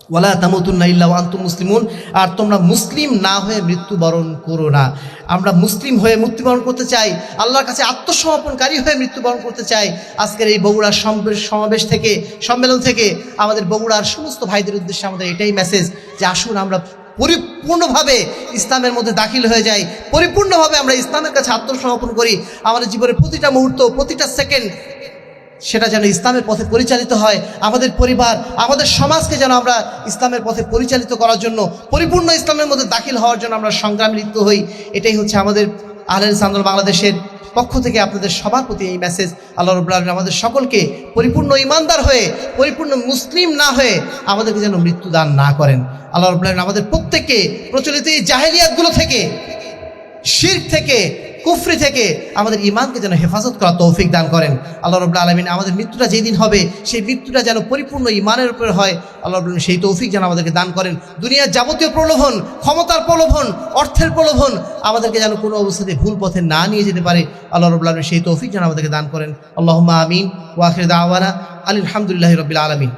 ওয়ালা তামুতুন্না ইল্লা ওয়া আনতুম মুসলিমুন, আর তোমরা মুসলিম না হয়ে মৃত্যুবরণ করো না। আমরা মুসলিম হয়ে মৃত্যুবরণ করতে চাই, আল্লাহর কাছে আত্মসমর্পণকারী হয়ে মৃত্যুবরণ করতে চাই। আজকের এই বগুড়ার সম্মেলন থেকে আমাদের বগুড়ার সমস্ত ভাইদের উদ্দেশ্যে আমাদের এটাই মেসেজ যে আসুন আমরা পরিপূর্ণভাবে ইসলামের মধ্যে দাখিল হয়ে যাই, পরিপূর্ণভাবে আমরা ইসলামের কাছে আত্মসমর্পণ করি। আমাদের জীবনের প্রতিটা মুহূর্ত, প্রতিটা সেকেন্ড সেটা যেন ইসলামের পথে পরিচালিত হয়। আমাদের পরিবার, আমাদের সমাজকে যেন আমরা ইসলামের পথে পরিচালিত করার জন্য, পরিপূর্ণ ইসলামের মধ্যে দাখিল হওয়ার জন্য আমরা সংগ্রামে লিপ্ত হই। এটাই হচ্ছে আমাদের আহলে হাদিস আন্দোলন বাংলাদেশের পক্ষ থেকে আপনাদের সবার প্রতি এই মেসেজ। আল্লাহ রাব্বুল আলামিন আমাদের সকলকে পরিপূর্ণ ঈমানদার হয়ে, পরিপূর্ণ মুসলিম না হয়ে আমাদেরকে যেন মৃত্যুদান না করেন। আল্লাহ রাব্বুল আলামিন আমাদের প্রত্যেককে প্রচলিত এই জাহেলিয়াতগুলো থেকে, শিরক থেকে, কুফরি থেকে আমাদের ঈমানকে যেন হেফাজত করার তৌফিক দান করেন। আল্লাহ রাব্বুল আলামিন আমাদের মৃত্যুটা যেই দিন হবে সেই মৃত্যুটা যেন পরিপূর্ণ ঈমানের উপর হয়। আল্লাহ রাব্বুল আলামিন সেই তৌফিক যেন আমাদেরকে দান করেন। দুনিয়ার যাবতীয় প্রলোভন, ক্ষমতার প্রলোভন, অর্থের প্রলোভন আমাদেরকে যেন কোনো অবস্থাতে ভুল পথে না নিয়ে যেতে পারে। আল্লাহ রাব্বুল আলামিন সেই তৌফিক যেন আমাদেরকে দান করেন। আল্লাহুম্মা আমিন। ওয়া আখিরু দাওয়ানা আলহামদুলিল্লাহি রাব্বিল আলামিন।